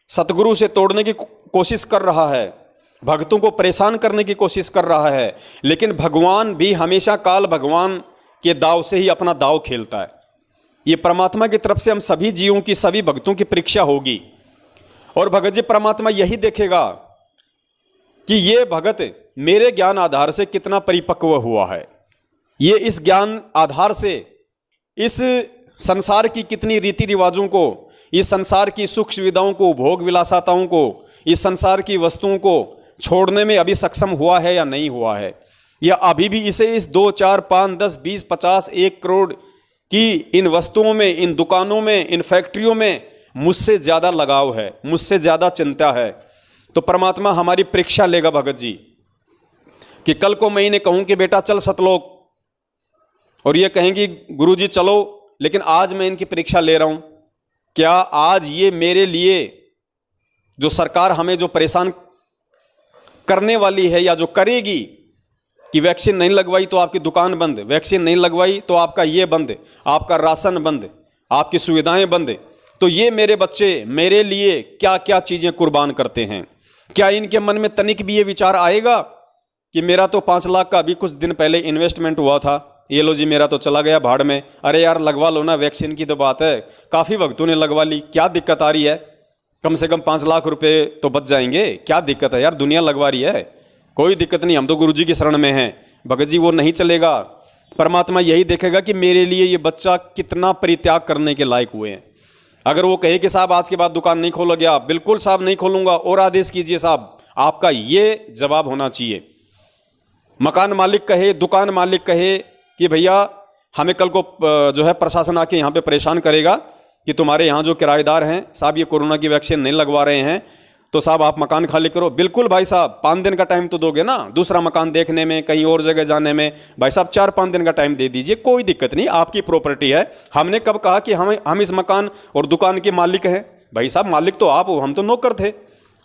सतगुरु से तोड़ने की कोशिश कर रहा है, भक्तों को परेशान करने की कोशिश कर रहा है, लेकिन भगवान भी हमेशा काल भगवान के दाव से ही अपना दाव खेलता है। ये परमात्मा की तरफ से हम सभी जीवों की, सभी भक्तों की परीक्षा होगी। और भगत जी परमात्मा यही देखेगा कि ये भगत मेरे ज्ञान आधार से कितना परिपक्व हुआ है, ये इस ज्ञान आधार से इस संसार की कितनी रीति रिवाजों को, इस संसार की सुख सुविधाओं को, भोग विलासताओं को, इस संसार की वस्तुओं को छोड़ने में अभी सक्षम हुआ है या नहीं हुआ है, या अभी भी इसे इस 2 4 5 10 20 50 1 करोड़ की इन वस्तुओं में, इन दुकानों में, इन फैक्ट्रियों में मुझसे ज़्यादा लगाव है, मुझसे ज़्यादा चिंता है। तो परमात्मा हमारी परीक्षा लेगा भगत जी कि कल को मैं इन्हें कहूँ कि बेटा चल सतलोक, और ये कहेंगी गुरु जी चलो, लेकिन आज मैं इनकी परीक्षा ले रहा हूँ। क्या आज ये मेरे लिए जो सरकार हमें जो परेशान करने वाली है या जो करेगी कि वैक्सीन नहीं लगवाई तो आपकी दुकान बंद, वैक्सीन नहीं लगवाई तो आपका ये बंद, आपका राशन बंद, आपकी सुविधाएं बंद, तो ये मेरे बच्चे मेरे लिए क्या क्या चीजें कुर्बान करते हैं। क्या इनके मन में तनिक भी ये विचार आएगा कि मेरा तो 5 लाख का अभी कुछ दिन पहले इन्वेस्टमेंट हुआ था, ये लो जी मेरा तो चला गया भाड़ में। अरे यार लगवा लो ना, वैक्सीन की तो बात है, काफ़ी वक्तों ने लगवा ली, क्या दिक्कत आ रही है? कम से कम 5 लाख रुपए तो बच जाएंगे, क्या दिक्कत है यार, दुनिया लगवा रही है, कोई दिक्कत नहीं, हम तो गुरुजी की शरण में हैं। भगत जी वो नहीं चलेगा। परमात्मा यही देखेगा कि मेरे लिए ये बच्चा कितना परित्याग करने के लायक हुए हैं। अगर वो कहे कि साहब आज के बाद दुकान नहीं खोलोगे आप, बिल्कुल साहब नहीं खोलूंगा, और आदेश कीजिए साहब, आपका ये जवाब होना चाहिए। मकान मालिक कहे, दुकान मालिक कहे कि भैया हमें कल को जो है प्रशासन आके यहाँ पे परेशान करेगा कि तुम्हारे यहाँ जो किराएदार हैं साहब ये कोरोना की वैक्सीन नहीं लगवा रहे हैं, तो साहब आप मकान खाली करो। बिल्कुल भाई साहब, 5 दिन का टाइम तो दोगे ना, दूसरा मकान देखने में, कहीं और जगह जाने में, भाई साहब 4-5 दिन का टाइम दे दीजिए, कोई दिक्कत नहीं, आपकी प्रॉपर्टी है। हमने कब कहा कि हम इस मकान और दुकान के मालिक हैं? भाई साहब मालिक तो आप हो, हम तो नौकर थे,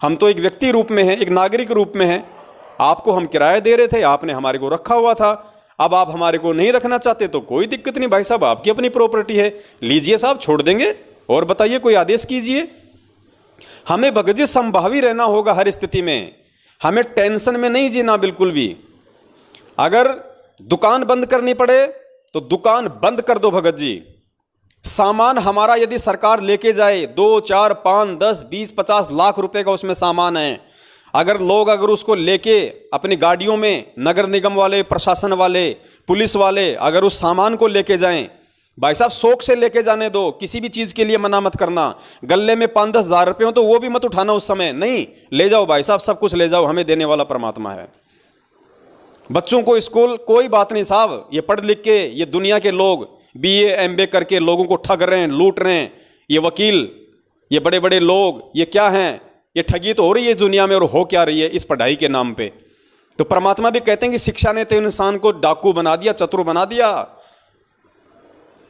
हम तो एक व्यक्ति रूप में हैं, एक नागरिक रूप में हैं। आपको हम किराया दे रहे थे, आपने हमारे को रखा हुआ था, अब आप हमारे को नहीं रखना चाहते तो कोई दिक्कत नहीं भाई साहब, आपकी अपनी प्रॉपर्टी है, लीजिए साहब, छोड़ देंगे। और बताइए, कोई आदेश कीजिए। हमें भगत जी संभावी रहना होगा हर स्थिति में, हमें टेंशन में नहीं जीना बिल्कुल भी। अगर दुकान बंद करनी पड़े तो दुकान बंद कर दो भगत जी। सामान हमारा यदि सरकार लेके जाए, 2, 4, 5, 10, 20, 50 लाख रुपए का उसमें सामान है, अगर उसको लेके अपनी गाड़ियों में, नगर निगम वाले, प्रशासन वाले, पुलिस वाले अगर उस सामान को लेके जाएं, भाई साहब शौक से लेके जाने दो, किसी भी चीज के लिए मना मत करना। गले में 5-10 हज़ार रुपए हो तो वो भी मत उठाना उस समय, नहीं, ले जाओ भाई साहब, सब कुछ ले जाओ, हमें देने वाला परमात्मा है। बच्चों को स्कूल, कोई बात नहीं साहब, ये पढ़ लिख के ये दुनिया के लोग BA MBA करके लोगों को ठग रहे हैं, लूट रहे हैं, ये वकील, ये बड़े बड़े लोग, ये क्या हैं? ये ठगी तो हो रही है दुनिया में, और हो क्या रही है इस पढ़ाई के नाम पे। तो परमात्मा भी कहते हैं कि शिक्षा ने तो इंसान को डाकू बना दिया, चतुर बना दिया,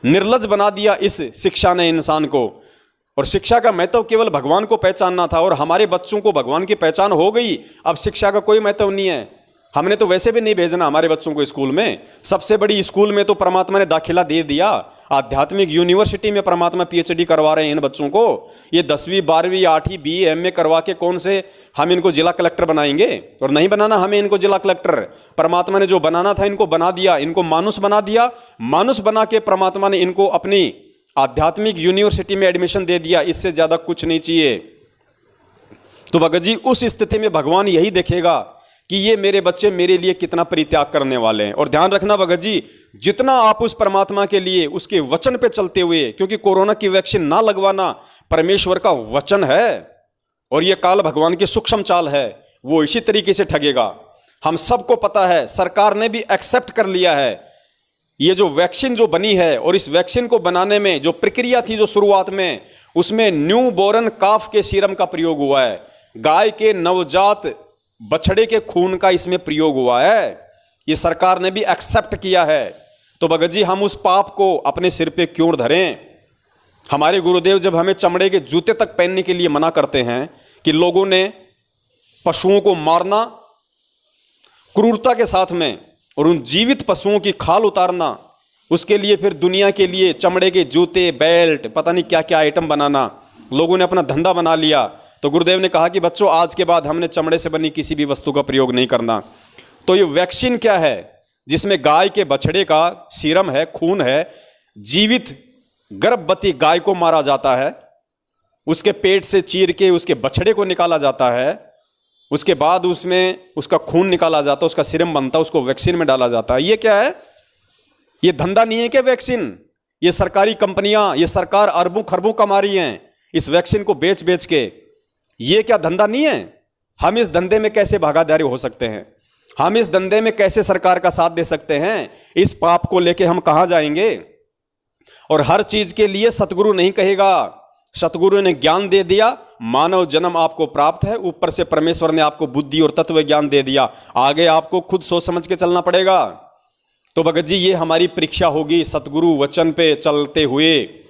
निर्लज बना दिया इस शिक्षा ने इंसान को। और शिक्षा का महत्व केवल भगवान को पहचानना था, और हमारे बच्चों को भगवान की पहचान हो गई, अब शिक्षा का कोई महत्व नहीं है। हमने तो वैसे भी नहीं भेजना हमारे बच्चों को स्कूल में, सबसे बड़ी स्कूल में तो परमात्मा ने दाखिला दे दिया, आध्यात्मिक यूनिवर्सिटी में परमात्मा PhD करवा रहे हैं इन बच्चों को। ये 10वीं 12वीं 8वीं BA MA करवा के कौन से हम इनको जिला कलेक्टर बनाएंगे? और नहीं बनाना हमें इनको जिला कलेक्टर, परमात्मा ने जो बनाना था इनको बना दिया, इनको मानुष बना दिया। मानुष बना के परमात्मा ने इनको अपनी आध्यात्मिक यूनिवर्सिटी में एडमिशन दे दिया, इससे ज्यादा कुछ नहीं चाहिए। तो भगत जी उस स्थिति में भगवान यही देखेगा कि ये मेरे बच्चे मेरे लिए कितना परित्याग करने वाले हैं। और ध्यान रखना भगत जी, जितना आप उस परमात्मा के लिए उसके वचन पे चलते हुए, क्योंकि कोरोना की वैक्सीन ना लगवाना परमेश्वर का वचन है, और ये काल भगवान की सूक्ष्म चाल है, वो इसी तरीके से ठगेगा। हम सबको पता है, सरकार ने भी एक्सेप्ट कर लिया है, ये जो वैक्सीन जो बनी है, और इस वैक्सीन को बनाने में जो प्रक्रिया थी जो शुरुआत में, उसमें न्यू बोरन काफ के सीरम का प्रयोग हुआ है, गाय के नवजात बछड़े के खून का इसमें प्रयोग हुआ है, ये सरकार ने भी एक्सेप्ट किया है। तो भगत जी हम उस पाप को अपने सिर पे क्यों धरें? हमारे गुरुदेव जब हमें चमड़े के जूते तक पहनने के लिए मना करते हैं कि लोगों ने पशुओं को मारना क्रूरता के साथ में, और उन जीवित पशुओं की खाल उतारना, उसके लिए फिर दुनिया के लिए चमड़े के जूते, बेल्ट, पता नहीं क्या क्या आइटम बनाना, लोगों ने अपना धंधा बना लिया। तो गुरुदेव ने कहा कि बच्चों आज के बाद हमने चमड़े से बनी किसी भी वस्तु का प्रयोग नहीं करना। तो ये वैक्सीन क्या है? जिसमें गाय के बछड़े का सीरम है, खून है, जीवित गर्भवती गाय को मारा जाता है, उसके पेट से चीर के उसके बछड़े को निकाला जाता है, उसके बाद उसमें उसका खून निकाला जाता है, उसका सीरम बनता है, उसको वैक्सीन में डाला जाता है। ये क्या है? ये धंधा नहीं है क्या वैक्सीन? ये सरकारी कंपनियां, ये सरकार अरबों खरबों कमा रही हैं इस वैक्सीन को बेच बेच के। ये क्या धंधा नहीं है? हम इस धंधे में कैसे भागीदारी हो सकते हैं? हम इस धंधे में कैसे सरकार का साथ दे सकते हैं? इस पाप को लेके हम कहां जाएंगे? और हर चीज के लिए सतगुरु नहीं कहेगा, सतगुरु ने ज्ञान दे दिया, मानव जन्म आपको प्राप्त है, ऊपर से परमेश्वर ने आपको बुद्धि और तत्व ज्ञान दे दिया, आगे आपको खुद सोच समझ के चलना पड़ेगा। तो भगत जी ये हमारी परीक्षा होगी सतगुरु वचन पे चलते हुए।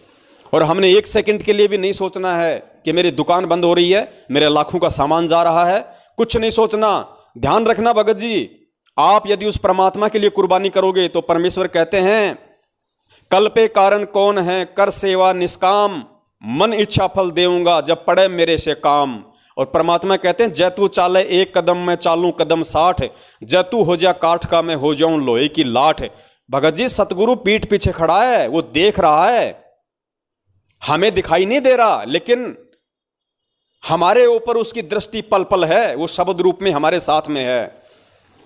और हमने 1 सेकंड के लिए भी नहीं सोचना है कि मेरी दुकान बंद हो रही है, मेरे लाखों का सामान जा रहा है, कुछ नहीं सोचना। ध्यान रखना भगत जी, आप यदि उस परमात्मा के लिए कुर्बानी करोगे तो परमेश्वर कहते हैं, कल पे कारण कौन है, कर सेवा निष्काम, मन इच्छा फल देऊंगा जब पड़े मेरे से काम। और परमात्मा कहते हैं जै तू चाले एक कदम मैं चालूं कदम 60, जै तू हो जा काठ का मैं हो जाऊं लोहे की लाठ। भगत जी सतगुरु पीठ पीछे खड़ा है, वो देख रहा है, हमें दिखाई नहीं दे रहा, लेकिन हमारे ऊपर उसकी दृष्टि पल पल है, वो शब्द रूप में हमारे साथ में है।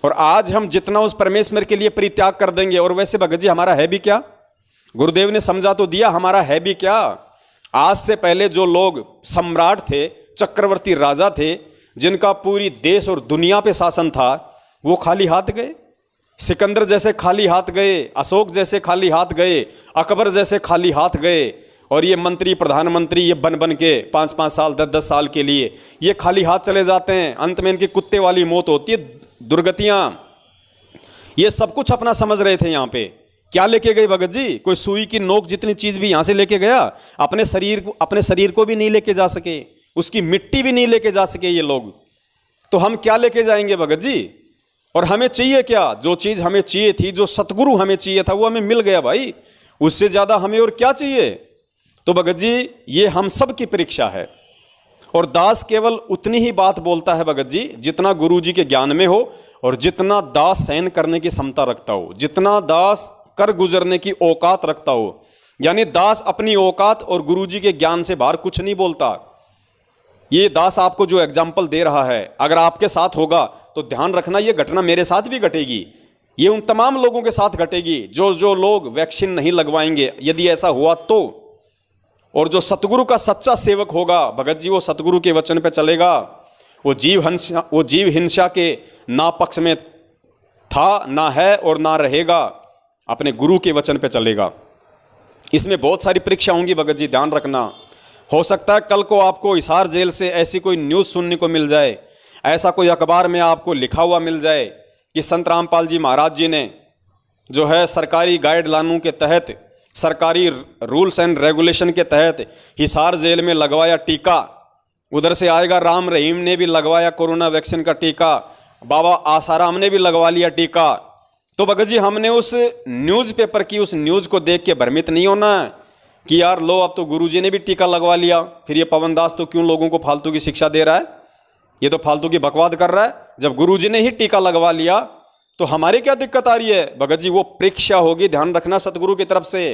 और आज हम जितना उस परमेश्वर के लिए परित्याग कर देंगे, और वैसे भगत जी हमारा है भी क्या, गुरुदेव ने समझा तो दिया, हमारा है भी क्या। आज से पहले जो लोग सम्राट थे, चक्रवर्ती राजा थे, जिनका पूरी देश और दुनिया पे शासन था, वो खाली हाथ गए। सिकंदर जैसे खाली हाथ गए, अशोक जैसे खाली हाथ गए, अकबर जैसे खाली हाथ गए। और ये मंत्री प्रधानमंत्री ये बन बन के 5-5 साल 10-10 साल के लिए ये खाली हाथ चले जाते हैं। अंत में इनकी कुत्ते वाली मौत होती है, दुर्गतियां। ये सब कुछ अपना समझ रहे थे। यहाँ पे क्या लेके गए भगत जी? कोई सुई की नोक जितनी चीज भी यहां से लेके गया, अपने शरीर को भी नहीं लेके जा सके, उसकी मिट्टी भी नहीं लेके जा सके ये लोग। तो हम क्या लेके जाएंगे भगत जी? और हमें चाहिए क्या? जो चीज हमें चाहिए थी, जो सतगुरु हमें चाहिए था, वो हमें मिल गया भाई। उससे ज्यादा हमें और क्या चाहिए? तो भगत जी ये हम सब की परीक्षा है। और दास केवल उतनी ही बात बोलता है भगत जी जितना गुरु जी के ज्ञान में हो, और जितना दास सहन करने की क्षमता रखता हो, जितना दास कर गुजरने की औकात रखता हो। यानी दास अपनी औकात और गुरु जी के ज्ञान से बाहर कुछ नहीं बोलता। ये दास आपको जो एग्जाम्पल दे रहा है, अगर आपके साथ होगा तो ध्यान रखना, ये घटना मेरे साथ भी घटेगी, ये उन तमाम लोगों के साथ घटेगी जो जो लोग वैक्सीन नहीं लगवाएंगे, यदि ऐसा हुआ तो। और जो सतगुरु का सच्चा सेवक होगा भगत जी, वो सतगुरु के वचन पे चलेगा, वो जीव हिंसा के ना पक्ष में था, ना है और ना रहेगा, अपने गुरु के वचन पे चलेगा। इसमें बहुत सारी परीक्षा होंगी भगत जी, ध्यान रखना। हो सकता है कल को आपको हिसार जेल से ऐसी कोई न्यूज़ सुनने को मिल जाए, ऐसा कोई अखबार में आपको लिखा हुआ मिल जाए कि संत रामपाल जी महाराज जी ने जो है सरकारी गाइडलाइनों के तहत, सरकारी रूल्स एंड रेगुलेशन के तहत हिसार जेल में लगवाया टीका। उधर से आएगा राम रहीम ने भी लगवाया कोरोना वैक्सीन का टीका, बाबा आसाराम ने भी लगवा लिया टीका। तो भगत जी हमने उस न्यूज़पेपर की उस न्यूज़ को देख के भ्रमित नहीं होना है कि यार लो अब तो गुरुजी ने भी टीका लगवा लिया, फिर ये पवन दास तो क्यों लोगों को फालतू की शिक्षा दे रहा है, ये तो फालतू की बकवाद कर रहा है। जब गुरुजी ने ही टीका लगवा लिया तो हमारी क्या दिक्कत आ रही है? भगत जी वो परीक्षा होगी, ध्यान रखना, सतगुरु की तरफ से।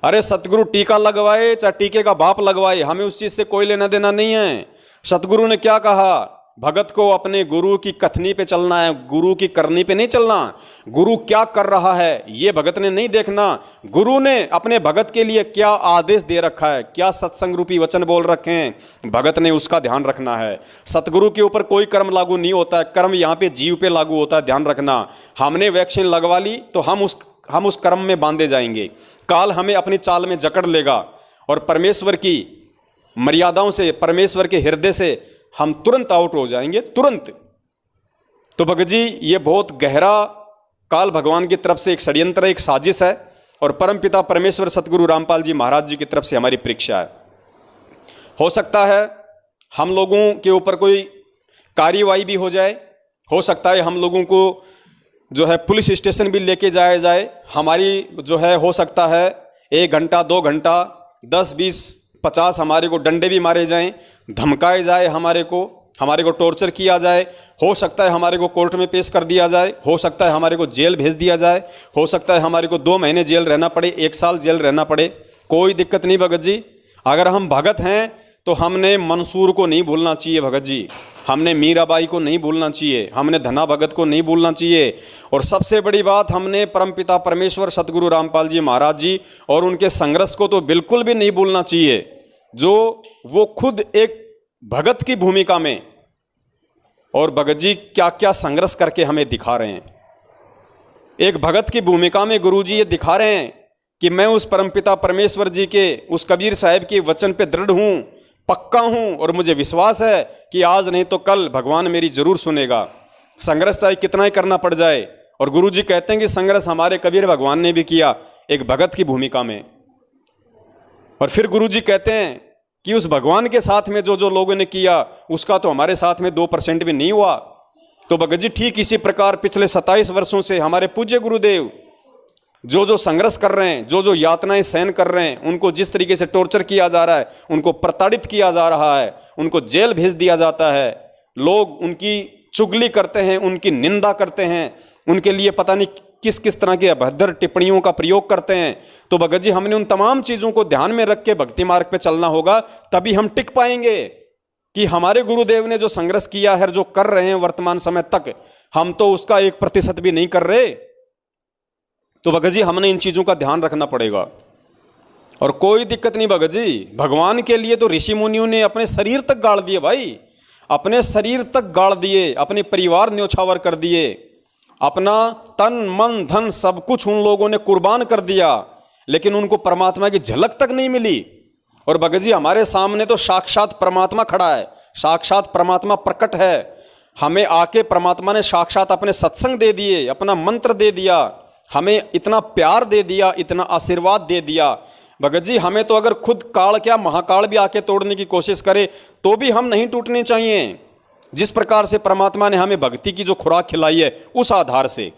अरे सतगुरु टीका लगवाए चाहे टीके का बाप लगवाए, हमें उस चीज से कोई लेना देना नहीं है। सतगुरु ने क्या कहा? भगत को अपने गुरु की कथनी पे चलना है, गुरु की करनी पे नहीं चलना। गुरु क्या कर रहा है ये भगत ने नहीं देखना, गुरु ने अपने भगत के लिए क्या आदेश दे रखा है, क्या सत्संग रूपी वचन बोल रखे हैं, भगत ने उसका ध्यान रखना है। सतगुरु के ऊपर कोई कर्म लागू नहीं होता है, कर्म यहाँ पे जीव पे लागू होता है, ध्यान रखना। हमने वैक्सीन लगवा ली तो हम उस कर्म में बांधे जाएंगे, काल हमें अपनी चाल में जकड़ लेगा और परमेश्वर की मर्यादाओं से, परमेश्वर के हृदय से हम तुरंत आउट हो जाएंगे, तुरंत। तो भगत जी ये बहुत गहरा काल भगवान की तरफ से एक षड्यंत्र, एक साजिश है, और परमपिता परमेश्वर सतगुरु रामपाल जी महाराज जी की तरफ से हमारी परीक्षा है। हो सकता है हम लोगों के ऊपर कोई कार्यवाही भी हो जाए, हो सकता है हम लोगों को जो है पुलिस स्टेशन भी लेके जाया जाए, हमारी जो है हो सकता है 1 घंटा 2 घंटा 10 20 50 हमारे को डंडे भी मारे जाएं, धमकाए जाए, हमारे को टॉर्चर किया जाए, हो सकता है हमारे को कोर्ट में पेश कर दिया जाए, हो सकता है हमारे को जेल भेज दिया जाए, हो सकता है हमारे को 2 महीने जेल रहना पड़े, 1 साल जेल रहना पड़े, कोई दिक्कत नहीं भगत जी। अगर हम भगत हैं तो हमने मंसूर को नहीं भूलना चाहिए भगत जी, हमने मीराबाई को नहीं भूलना चाहिए, हमने धना भगत को नहीं भूलना चाहिए, और सबसे बड़ी बात हमने परमपिता परमेश्वर सतगुरु रामपाल जी महाराज जी और उनके संघर्ष को तो बिल्कुल भी नहीं भूलना चाहिए, जो वो खुद एक भगत की भूमिका में, और भगत जी क्या क्या संघर्ष करके हमें दिखा रहे हैं। एक भगत की भूमिका में गुरुजी ये दिखा रहे हैं कि मैं उस परमपिता परमेश्वर जी के, उस कबीर साहब के वचन पे दृढ़ हूँ, पक्का हूँ, और मुझे विश्वास है कि आज नहीं तो कल भगवान मेरी जरूर सुनेगा, संघर्ष चाहे कितना ही करना पड़ जाए। और गुरुजी कहते हैं कि संघर्ष हमारे कबीर भगवान ने भी किया एक भगत की भूमिका में। और फिर गुरुजी कहते हैं कि उस भगवान के साथ में जो जो लोगों ने किया उसका तो हमारे साथ में 2% भी नहीं हुआ। तो भगत जी ठीक इसी प्रकार पिछले 27 वर्षों से हमारे पूज्य गुरुदेव जो जो संघर्ष कर रहे हैं, जो जो यातनाएं सहन कर रहे हैं, उनको जिस तरीके से टॉर्चर किया जा रहा है, उनको प्रताड़ित किया जा रहा है, उनको जेल भेज दिया जाता है, लोग उनकी चुगली करते हैं, उनकी निंदा करते हैं, उनके लिए पता नहीं किस किस तरह की अभद्र टिप्पणियों का प्रयोग करते हैं। तो भगत जी हमने उन तमाम चीज़ों को ध्यान में रख के भक्ति मार्ग पे चलना होगा, तभी हम टिक पाएंगे कि हमारे गुरुदेव ने जो संघर्ष किया है, जो कर रहे हैं वर्तमान समय तक, हम तो उसका 1% भी नहीं कर रहे। तो भगत जी हमने इन चीज़ों का ध्यान रखना पड़ेगा। और कोई दिक्कत नहीं भगत जी, भगवान के लिए तो ऋषि मुनियों ने अपने शरीर तक गाड़ दिए भाई, अपने शरीर तक गाड़ दिए, अपने परिवार न्योछावर कर दिए, अपना तन मन धन सब कुछ उन लोगों ने कुर्बान कर दिया, लेकिन उनको परमात्मा की झलक तक नहीं मिली। और भगत जी हमारे सामने तो साक्षात परमात्मा खड़ा है, साक्षात परमात्मा प्रकट है, हमें आके परमात्मा ने साक्षात अपने सत्संग दे दिए, अपना मंत्र दे दिया, हमें इतना प्यार दे दिया, इतना आशीर्वाद दे दिया। भगत जी हमें तो अगर खुद काल क्या महाकाल भी आके तोड़ने की कोशिश करे तो भी हम नहीं टूटने चाहिए। जिस प्रकार से परमात्मा ने हमें भक्ति की जो खुराक खिलाई है उस आधार से,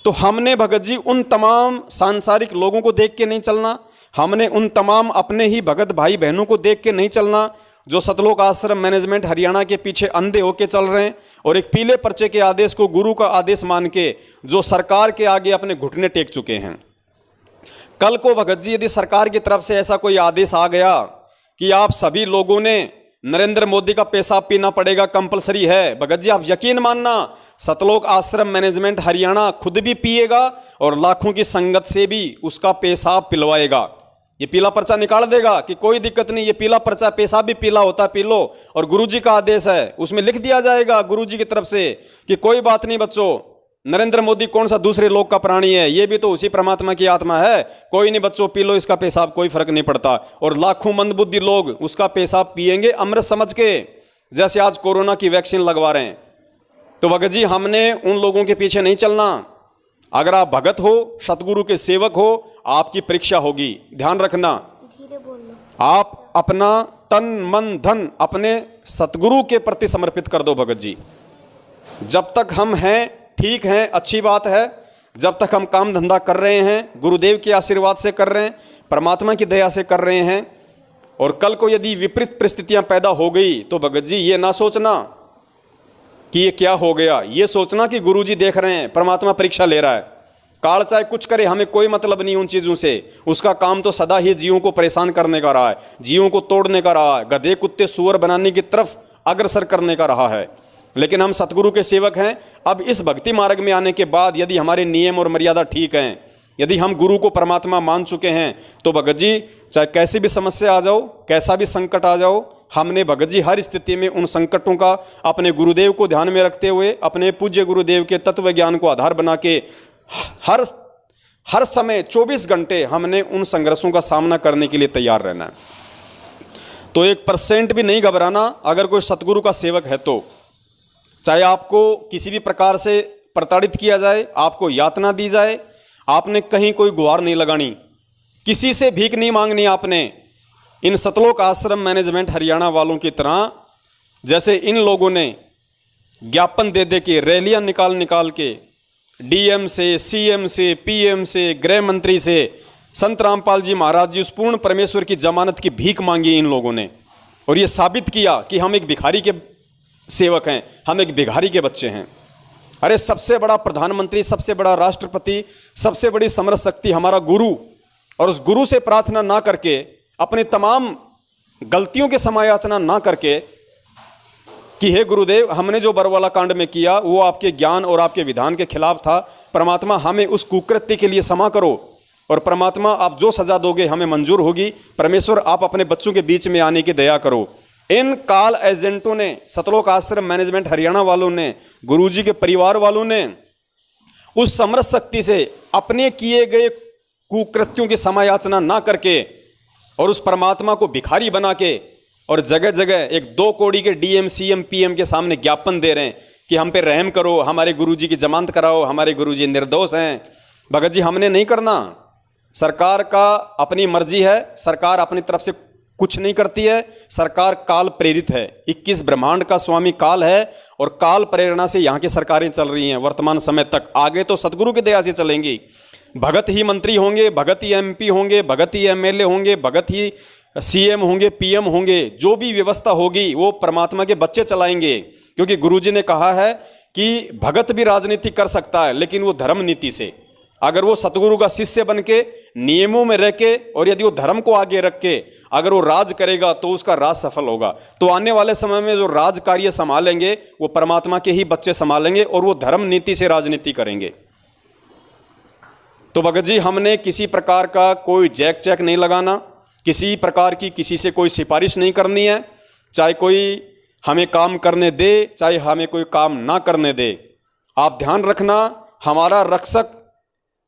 तो हमने भगत जी उन तमाम सांसारिक लोगों को देख के नहीं चलना, हमने उन तमाम अपने ही भगत भाई बहनों को देख के नहीं चलना जो सतलोक आश्रम मैनेजमेंट हरियाणा के पीछे अंधे होके चल रहे हैं और एक पीले पर्चे के आदेश को गुरु का आदेश मान के जो सरकार के आगे अपने घुटने टेक चुके हैं। कल को भगत जी यदि सरकार की तरफ से ऐसा कोई आदेश आ गया कि आप सभी लोगों ने नरेंद्र मोदी का पेशाब पीना पड़ेगा, कंपलसरी है, भगत जी आप यकीन मानना सतलोक आश्रम मैनेजमेंट हरियाणा खुद भी पिएगा और लाखों की संगत से भी उसका पेशाब पिलवाएगा। ये पीला पर्चा निकाल देगा कि कोई दिक्कत नहीं, ये पीला पर्चा पेशाब भी पीला होता पी लो, और गुरुजी का आदेश है, उसमें लिख दिया जाएगा गुरुजी की तरफ से कि कोई बात नहीं बच्चों, नरेंद्र मोदी कौन सा दूसरे लोक का प्राणी है, ये भी तो उसी परमात्मा की आत्मा है, कोई नहीं बच्चों पी लो इसका पेशाब, कोई फर्क नहीं पड़ता। और लाखों मंदबुद्धि लोग उसका पेशाब पिएंगे अमृत समझ के, जैसे आज कोरोना की वैक्सीन लगवा रहे हैं। तो भगत जी हमने उन लोगों के पीछे नहीं चलना। अगर आप भगत हो, सतगुरु के सेवक हो, आपकी परीक्षा होगी, ध्यान रखना। धीरे बोलो। आप अपना तन मन धन अपने सतगुरु के प्रति समर्पित कर दो भगत जी। जब तक हम हैं ठीक हैं, अच्छी बात है, जब तक हम काम धंधा कर रहे हैं गुरुदेव के आशीर्वाद से कर रहे हैं, परमात्मा की दया से कर रहे हैं, और कल को यदि विपरीत परिस्थितियां पैदा हो गई तो भगत जी ये ना सोचना कि ये क्या हो गया, ये सोचना कि गुरुजी देख रहे हैं, परमात्मा परीक्षा ले रहा है। काल चाहे कुछ करे, हमें कोई मतलब नहीं उन चीज़ों से, उसका काम तो सदा ही जीवों को परेशान करने का रहा है, जीवों को तोड़ने का रहा है, गधे कुत्ते सुअर बनाने की तरफ अग्रसर करने का रहा है। लेकिन हम सतगुरु के सेवक हैं। अब इस भक्ति मार्ग में आने के बाद यदि हमारे नियम और मर्यादा ठीक हैं, यदि हम गुरु को परमात्मा मान चुके हैं, तो भगत जी चाहे कैसी भी समस्या आ जाओ, कैसा भी संकट आ जाओ, हमने भगत जी हर स्थिति में उन संकटों का अपने गुरुदेव को ध्यान में रखते हुए, अपने पूज्य गुरुदेव के तत्व ज्ञान को आधार बना के हर समय 24 घंटे हमने उन संघर्षों का सामना करने के लिए तैयार रहना है। तो 1% भी नहीं घबराना। अगर कोई सतगुरु का सेवक है तो चाहे आपको किसी भी प्रकार से प्रताड़ित किया जाए, आपको यातना दी जाए, आपने कहीं कोई गुहार नहीं लगानी, किसी से भीख नहीं मांगनी आपने। इन सतलोक आश्रम मैनेजमेंट हरियाणा वालों की तरह जैसे इन लोगों ने ज्ञापन दे दे के, रैलियां निकाल के डीएम से, सीएम से, पीएम से, गृह मंत्री से, संत रामपाल जी महाराज जी, उस पूर्ण परमेश्वर की जमानत की भीख मांगी इन लोगों ने, और ये साबित किया कि हम एक भिखारी के सेवक हैं, हम एक भिखारी के बच्चे हैं। अरे सबसे बड़ा प्रधानमंत्री, सबसे बड़ा राष्ट्रपति, सबसे बड़ी समरथ शक्ति हमारा गुरु, और उस गुरु से प्रार्थना ना करके, अपनी तमाम गलतियों की समायाचना ना करके कि हे गुरुदेव हमने जो बरवाला कांड में किया वो आपके ज्ञान और आपके विधान के खिलाफ था, परमात्मा हमें उस कुकृत्य के लिए क्षमा करो, और परमात्मा आप जो सजा दोगे हमें मंजूर होगी, परमेश्वर आप अपने बच्चों के बीच में आने की दया करो। इन काल एजेंटों ने, सतलोक आश्रम मैनेजमेंट हरियाणा वालों ने, गुरुजी के परिवार वालों ने उस समरथ शक्ति से अपने किए गए कुकृत्यों की समायाचना ना करके और उस परमात्मा को भिखारी बना के और जगह जगह 1-2 कौड़ी के डीएम, सीएम, पीएम के सामने ज्ञापन दे रहे हैं कि हम पे रहम करो, हमारे गुरुजी की जमानत कराओ, हमारे गुरुजी निर्दोष हैं। भगत जी हमने नहीं करना। सरकार का अपनी मर्जी है, सरकार अपनी तरफ से कुछ नहीं करती है, सरकार काल प्रेरित है। 21 ब्रह्मांड का स्वामी काल है और काल प्रेरणा से यहाँ की सरकारें चल रही हैं वर्तमान समय तक। आगे तो सतगुरु की दया से चलेंगी। भगत ही मंत्री होंगे, भगत ही एमपी होंगे, भगत ही एमएलए होंगे, भगत ही सीएम होंगे, पीएम होंगे। जो भी व्यवस्था होगी वो परमात्मा के बच्चे चलाएंगे, क्योंकि गुरुजी ने कहा है कि भगत भी राजनीति कर सकता है, लेकिन वो धर्म नीति से। अगर वो सतगुरु का शिष्य बन के नियमों में रह के और यदि वो धर्म को आगे रख के अगर वो राज करेगा तो उसका राज सफल होगा। तो आने वाले समय में जो राज कार्य संभालेंगे वो परमात्मा के ही बच्चे संभालेंगे और वो धर्म नीति से राजनीति करेंगे। तो भगत जी, हमने किसी प्रकार का कोई जैक चैक नहीं लगाना, किसी प्रकार की किसी से कोई सिफारिश नहीं करनी है, चाहे कोई हमें काम करने दे चाहे हमें कोई काम ना करने दे। आप ध्यान रखना, हमारा रक्षक,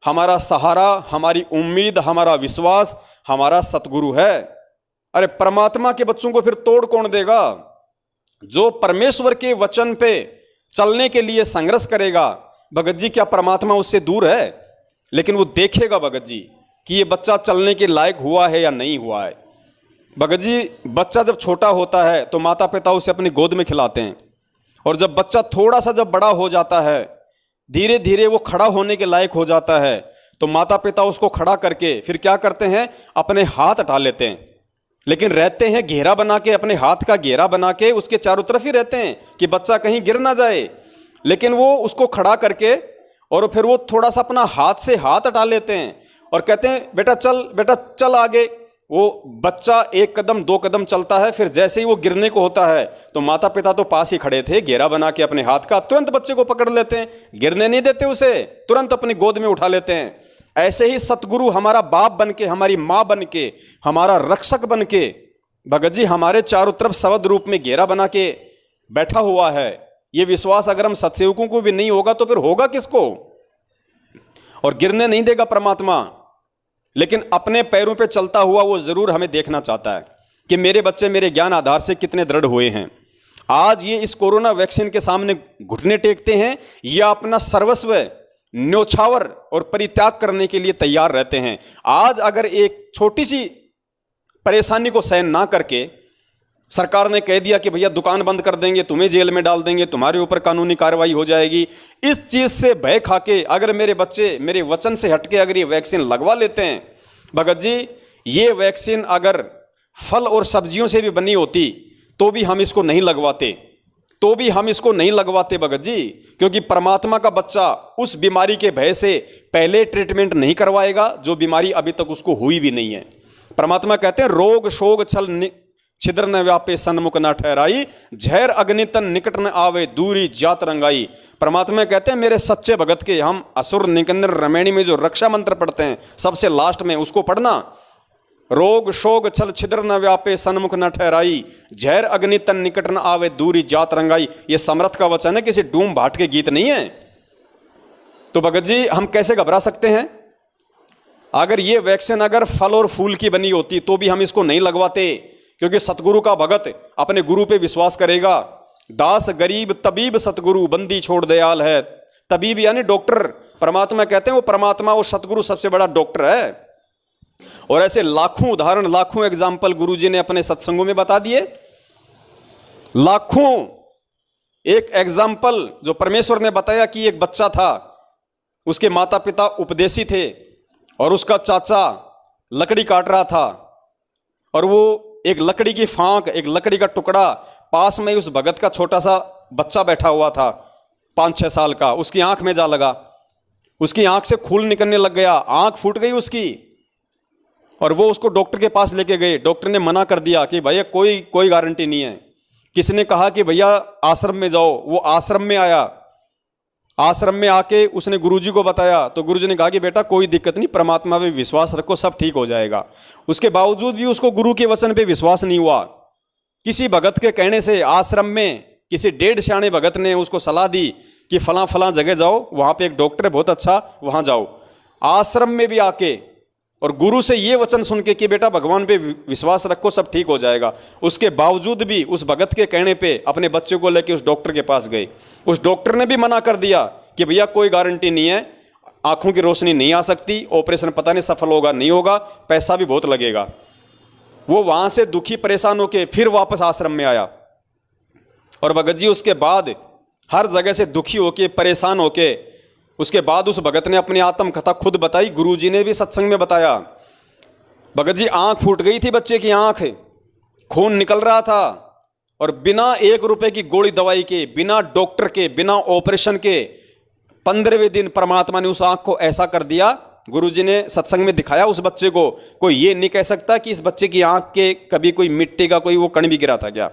हमारा सहारा, हमारी उम्मीद, हमारा विश्वास हमारा सतगुरु है। अरे परमात्मा के बच्चों को फिर तोड़ कौन देगा? जो परमेश्वर के वचन पे चलने के लिए संघर्ष करेगा, भगत जी क्या परमात्मा उससे दूर है? लेकिन वो देखेगा भगत जी कि ये बच्चा चलने के लायक हुआ है या नहीं हुआ है। भगत जी, बच्चा जब छोटा होता है तो माता पिता उसे अपनी गोद में खिलाते हैं, और जब बच्चा थोड़ा सा जब बड़ा हो जाता है, धीरे धीरे वो खड़ा होने के लायक हो जाता है, तो माता पिता उसको खड़ा करके फिर क्या करते हैं, अपने हाथ हटा लेते हैं। लेकिन रहते हैं घेरा बना के, अपने हाथ का घेरा बना के उसके चारों तरफ ही रहते हैं कि बच्चा कहीं गिर ना जाए। लेकिन वो उसको खड़ा करके और फिर वो थोड़ा सा अपना हाथ से हाथ हटा लेते हैं और कहते हैं बेटा चल आगे। वो बच्चा एक कदम दो कदम चलता है, फिर जैसे ही वो गिरने को होता है तो माता पिता तो पास ही खड़े थे, घेरा बना के अपने हाथ का तुरंत बच्चे को पकड़ लेते हैं, गिरने नहीं देते उसे, तुरंत अपनी गोद में उठा लेते हैं। ऐसे ही सतगुरु हमारा बाप बन के, हमारी माँ बन के, हमारा रक्षक बन के भगत जी हमारे चारों तरफ शब्द रूप में घेरा बना के बैठा हुआ है। ये विश्वास अगर हम सत्सेवकों को भी नहीं होगा तो फिर होगा किसको? और गिरने नहीं देगा परमात्मा, लेकिन अपने पैरों पे चलता हुआ वो जरूर हमें देखना चाहता है कि मेरे बच्चे मेरे ज्ञान आधार से कितने दृढ़ हुए हैं। आज ये इस कोरोना वैक्सीन के सामने घुटने टेकते हैं या अपना सर्वस्व न्योछावर और परित्याग करने के लिए तैयार रहते हैं। आज अगर एक छोटी सी परेशानी को सहन ना करके सरकार ने कह दिया कि भैया दुकान बंद कर देंगे, तुम्हें जेल में डाल देंगे, तुम्हारे ऊपर कानूनी कार्रवाई हो जाएगी, इस चीज से भय खाके अगर मेरे बच्चे मेरे वचन से हटके अगर ये वैक्सीन लगवा लेते हैं, भगत जी ये वैक्सीन अगर फल और सब्जियों से भी बनी होती तो भी हम इसको नहीं लगवाते, भगत जी, क्योंकि परमात्मा का बच्चा उस बीमारी के भय से पहले ट्रीटमेंट नहीं करवाएगा जो बीमारी अभी तक उसको हुई भी नहीं है। परमात्मा कहते हैं रोग शोग छल छिद्र न व्यापे सन्मुख न ठहराई, झैर अग्नितन निकट न आवे दूरी जात रंगाई। परमात्मा कहते हैं मेरे सच्चे भगत के, हम असुर निकंदर रमैणी में जो रक्षा मंत्र पढ़ते हैं सबसे लास्ट में उसको पढ़ना, रोग शोग छल छिद्र न व्यापे सन्मुख न ठहराई, झैर अग्नितन निकट न आवे दूरी जात रंगाई। ये समर्थ का वचन है, किसी डूम भाट के गीत नहीं है। तो भगत जी हम कैसे घबरा सकते हैं? अगर ये वैक्सीन अगर फल और फूल की बनी होती तो भी हम इसको नहीं लगवाते, क्योंकि सतगुरु का भगत अपने गुरु पे विश्वास करेगा। दास गरीब तबीब सतगुरु बंदी छोड़ दयाल है। तबीब यानी डॉक्टर, परमात्मा कहते हैं वो परमात्मा वो सतगुरु सबसे बड़ा डॉक्टर है। और ऐसे लाखों उदाहरण, लाखों एग्जाम्पल गुरुजी ने अपने सत्संगों में बता दिए। लाखों एक एग्जाम्पल जो परमेश्वर ने बताया कि एक बच्चा था, उसके माता पिता उपदेशी थे और उसका चाचा लकड़ी काट रहा था और वो एक लकड़ी की फांक, एक लकड़ी का टुकड़ा, पास में उस भगत का छोटा सा बच्चा बैठा हुआ था 5-6 साल का, उसकी आंख में जा लगा, उसकी आंख से खून निकलने लग गया, आंख फूट गई उसकी। और वो उसको डॉक्टर के पास लेके गए। डॉक्टर ने मना कर दिया कि भैया कोई गारंटी नहीं है। किसी ने कहा कि भैया आश्रम में जाओ, वो आश्रम में आया, आश्रम में आके उसने गुरुजी को बताया तो गुरुजी ने कहा कि बेटा कोई दिक्कत नहीं, परमात्मा पे विश्वास रखो, सब ठीक हो जाएगा। उसके बावजूद भी उसको गुरु के वचन पे विश्वास नहीं हुआ। किसी भगत के कहने से आश्रम में किसी 1.5 सियाने भगत ने उसको सलाह दी कि फलां जगह जाओ, वहां पे एक डॉक्टर है बहुत अच्छा, वहां जाओ। आश्रम में भी आके और गुरु से ये वचन सुन के कि बेटा भगवान पे विश्वास रखो, सब ठीक हो जाएगा, उसके बावजूद भी उस भगत के कहने पे अपने बच्चे को लेके उस डॉक्टर के पास गए। उस डॉक्टर ने भी मना कर दिया कि भैया कोई गारंटी नहीं है, आंखों की रोशनी नहीं आ सकती, ऑपरेशन पता नहीं सफल होगा नहीं होगा, पैसा भी बहुत लगेगा। वो वहां से दुखी परेशान होके फिर वापस आश्रम में आया। और भगत जी उसके बाद हर जगह से दुखी होके परेशान होके उसके बाद उस भगत ने अपनी आत्मकथा खुद बताई, गुरुजी ने भी सत्संग में बताया। भगत जी, आंख फूट गई थी बच्चे की, आंख, खून निकल रहा था, और बिना 1 रुपए की गोली दवाई के, बिना डॉक्टर के, बिना ऑपरेशन के 15वें दिन परमात्मा ने उस आंख को ऐसा कर दिया। गुरुजी ने सत्संग में दिखाया उस बच्चे को। कोई ये नहीं कह सकता कि इस बच्चे की आंख के कभी कोई मिट्टी का कोई वो कण भी गिरा था क्या?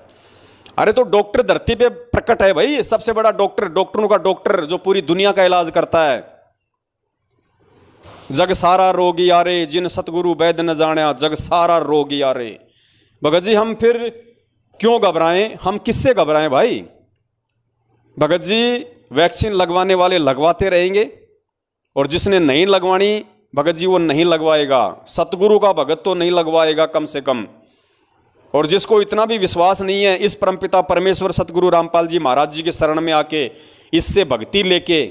अरे तो डॉक्टर धरती पे प्रकट है भाई, सबसे बड़ा डॉक्टर, डॉक्टरों का डॉक्टर, जो पूरी दुनिया का इलाज करता है। जग सारा रोग यारे, जिन सतगुरु वैद न जाना, जग सारा रोग यारे। भगत जी, हम फिर क्यों घबराएं? हम किससे घबराएं भाई? भगत जी, वैक्सीन लगवाने वाले लगवाते रहेंगे, और जिसने नहीं लगवानी भगत जी वो नहीं लगवाएगा। सतगुरु का भगत तो नहीं लगवाएगा कम से कम। और जिसको इतना भी विश्वास नहीं है इस परमपिता परमेश्वर सतगुरु रामपाल जी महाराज जी के शरण में आके, इससे भक्ति लेके,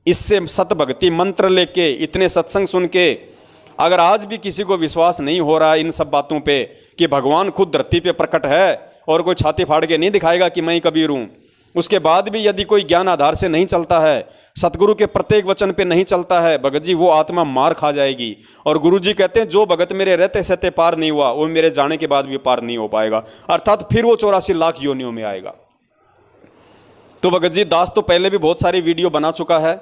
इससे सत भक्ति मंत्र लेके, इतने सत्संग सुन के, अगर आज भी किसी को विश्वास नहीं हो रहा है इन सब बातों पे कि भगवान खुद धरती पे प्रकट है और कोई छाती फाड़ के नहीं दिखाएगा कि मैं ही कबीर हूं, उसके बाद भी यदि कोई ज्ञान आधार से नहीं चलता है, सतगुरु के प्रत्येक वचन पे नहीं चलता है, भगत जी वो आत्मा मार खा जाएगी। और गुरु जी कहते हैं जो भगत मेरे रहते सहते पार नहीं हुआ, वो मेरे जाने के बाद भी पार नहीं हो पाएगा, अर्थात फिर वो 84 लाख योनियों में आएगा। तो भगत जी, दास तो पहले भी बहुत सारी वीडियो बना चुका है,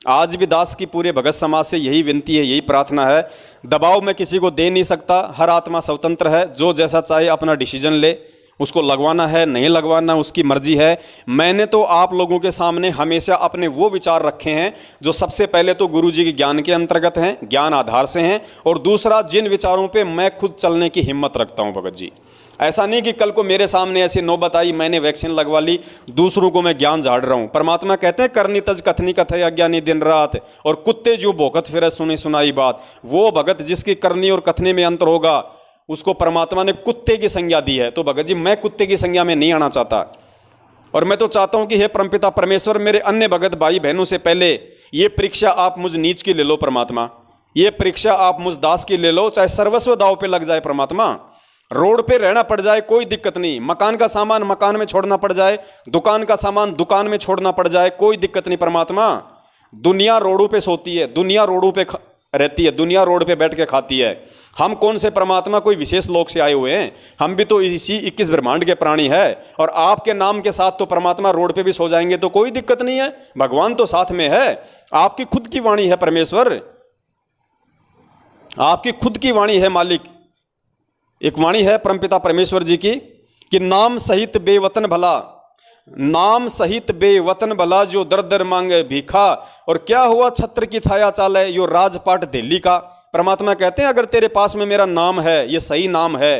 आज भी दास की पूरे भगत समाज से यही विनती है, यही प्रार्थना है। दबाव मैं किसी को दे नहीं सकता, हर आत्मा स्वतंत्र है, जो जैसा चाहे अपना डिसीजन ले, उसको लगवाना है नहीं लगवाना उसकी मर्जी है। मैंने तो आप लोगों के सामने हमेशा अपने वो विचार रखे हैं जो सबसे पहले तो गुरु जी के ज्ञान के अंतर्गत हैं, ज्ञान आधार से हैं, और दूसरा जिन विचारों पे मैं खुद चलने की हिम्मत रखता हूं। भगत जी, ऐसा नहीं कि कल को मेरे सामने ऐसी नौबत आई, मैंने वैक्सीन लगवा ली, दूसरों को मैं ज्ञान झाड़ रहा हूं। परमात्मा कहते हैं करनी तज कथनी कथे अज्ञानी दिन रात, और कुत्ते जो भौंकत फिरे सुनी सुनाई बात। वो भगत जिसकी करनी और कथनी में अंतर होगा उसको परमात्मा ने कुत्ते की संज्ञा दी है। तो भगत जी, मैं कुत्ते की संज्ञा में नहीं आना चाहता, और मैं तो चाहता हूं कि हे परमपिता परमेश्वर, मेरे अन्य भगत भाई बहनों से पहले ये परीक्षा आप मुझ नीच की ले लो परमात्मा, ये परीक्षा आप मुझ दास की ले लो, चाहे सर्वस्व दाव पे लग जाए परमात्मा, रोड पे रहना पड़ जाए कोई दिक्कत नहीं, मकान का सामान मकान में छोड़ना पड़ जाए, दुकान का सामान दुकान में छोड़ना पड़ जाए, कोई दिक्कत नहीं परमात्मा। दुनिया रोडों पे सोती है, दुनिया रोडों पे रहती है, दुनिया रोड पे बैठ के खाती है। हम कौन से परमात्मा कोई विशेष लोक से आए हुए हैं? हम भी तो इसी 21 ब्रह्मांड के प्राणी है, और आपके नाम के साथ तो परमात्मा रोड पे भी सो जाएंगे तो कोई दिक्कत नहीं है, भगवान तो साथ में है। आपकी खुद की वाणी है परमेश्वर, आपकी खुद की वाणी है मालिक। एक वाणी है परमपिता परमेश्वर जी की कि नाम सहित बेवतन भला, नाम सहित बेवतन भला, जो दर दर मांगे भीखा, और क्या हुआ छत्र की छाया चाले, यो राजपाट दिल्ली का। परमात्मा कहते हैं अगर तेरे पास में मेरा नाम है, ये सही नाम है,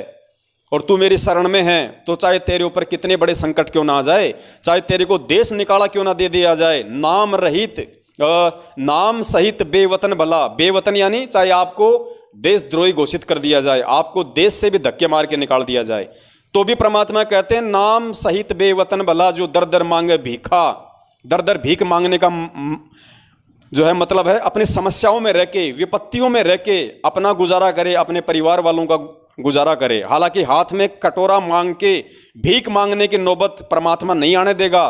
और तू मेरी शरण में है, तो चाहे तेरे ऊपर कितने बड़े संकट क्यों ना आ जाए, चाहे तेरे को देश निकाला क्यों ना दे दिया जाए, नाम रहित नाम सहित बेवतन भला, बेवतन यानी चाहे आपको देशद्रोही घोषित कर दिया जाए, आपको देश से भी धक्के मार के निकाल दिया जाए, तो भी परमात्मा कहते हैं नाम सहित बेवतन भला, जो दर दर मांगे भीखा। दर दर भीख मांगने का जो है मतलब है अपनी समस्याओं में रह के, विपत्तियों में रह के अपना गुजारा करे, अपने परिवार वालों का गुजारा करे। हालांकि हाथ में कटोरा मांग के भीख मांगने की नौबत परमात्मा नहीं आने देगा,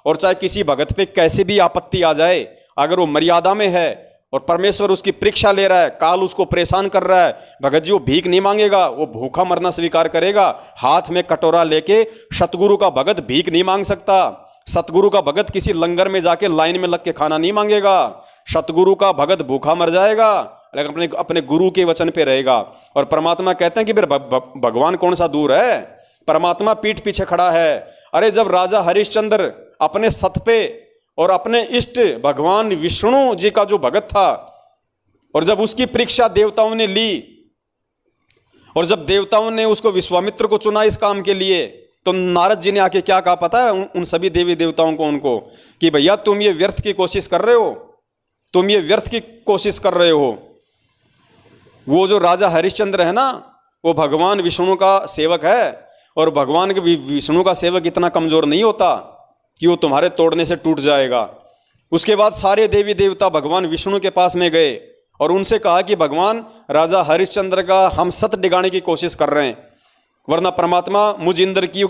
और चाहे किसी भगत पे कैसे भी आपत्ति आ जाए, अगर वो मर्यादा में है और परमेश्वर उसकी परीक्षा ले रहा है, काल उसको परेशान कर रहा है, भगत जी वो भीख नहीं मांगेगा, वो भूखा मरना स्वीकार करेगा। हाथ में कटोरा लेके सतगुरु का भगत भीख नहीं मांग सकता। सतगुरु का भगत किसी लंगर में जाके लाइन में लग के खाना नहीं मांगेगा। सतगुरु का भगत भूखा मर जाएगा लेकिन अपने गुरु के वचन पे रहेगा। और परमात्मा कहते हैं कि फिर भगवान कौन सा दूर है, परमात्मा पीठ पीछे खड़ा है। अरे जब राजा हरिश्चंद्र अपने सत पे और अपने इष्ट भगवान विष्णु जी का जो भगत था, और जब उसकी परीक्षा देवताओं ने ली, और जब देवताओं ने उसको विश्वामित्र को चुना इस काम के लिए, तो नारद जी ने आके क्या कहा पता है उन सभी देवी देवताओं को, उनको कि भैया तुम ये व्यर्थ की कोशिश कर रहे हो, तुम ये व्यर्थ की कोशिश कर रहे हो। वो जो राजा हरिश्चंद्र है ना, वो भगवान विष्णु का सेवक है, और भगवान के विष्णु का सेवक इतना कमजोर नहीं होता कि वो तुम्हारे तोड़ने से टूट जाएगा। उसके बाद सारे देवी देवता भगवान विष्णु के पास में गए और उनसे कहा कि भगवान राजा हरिश्चंद्र का हम सत डिगाने की कोशिश कर रहे हैं, वरना परमात्मा मुझ इंद्र की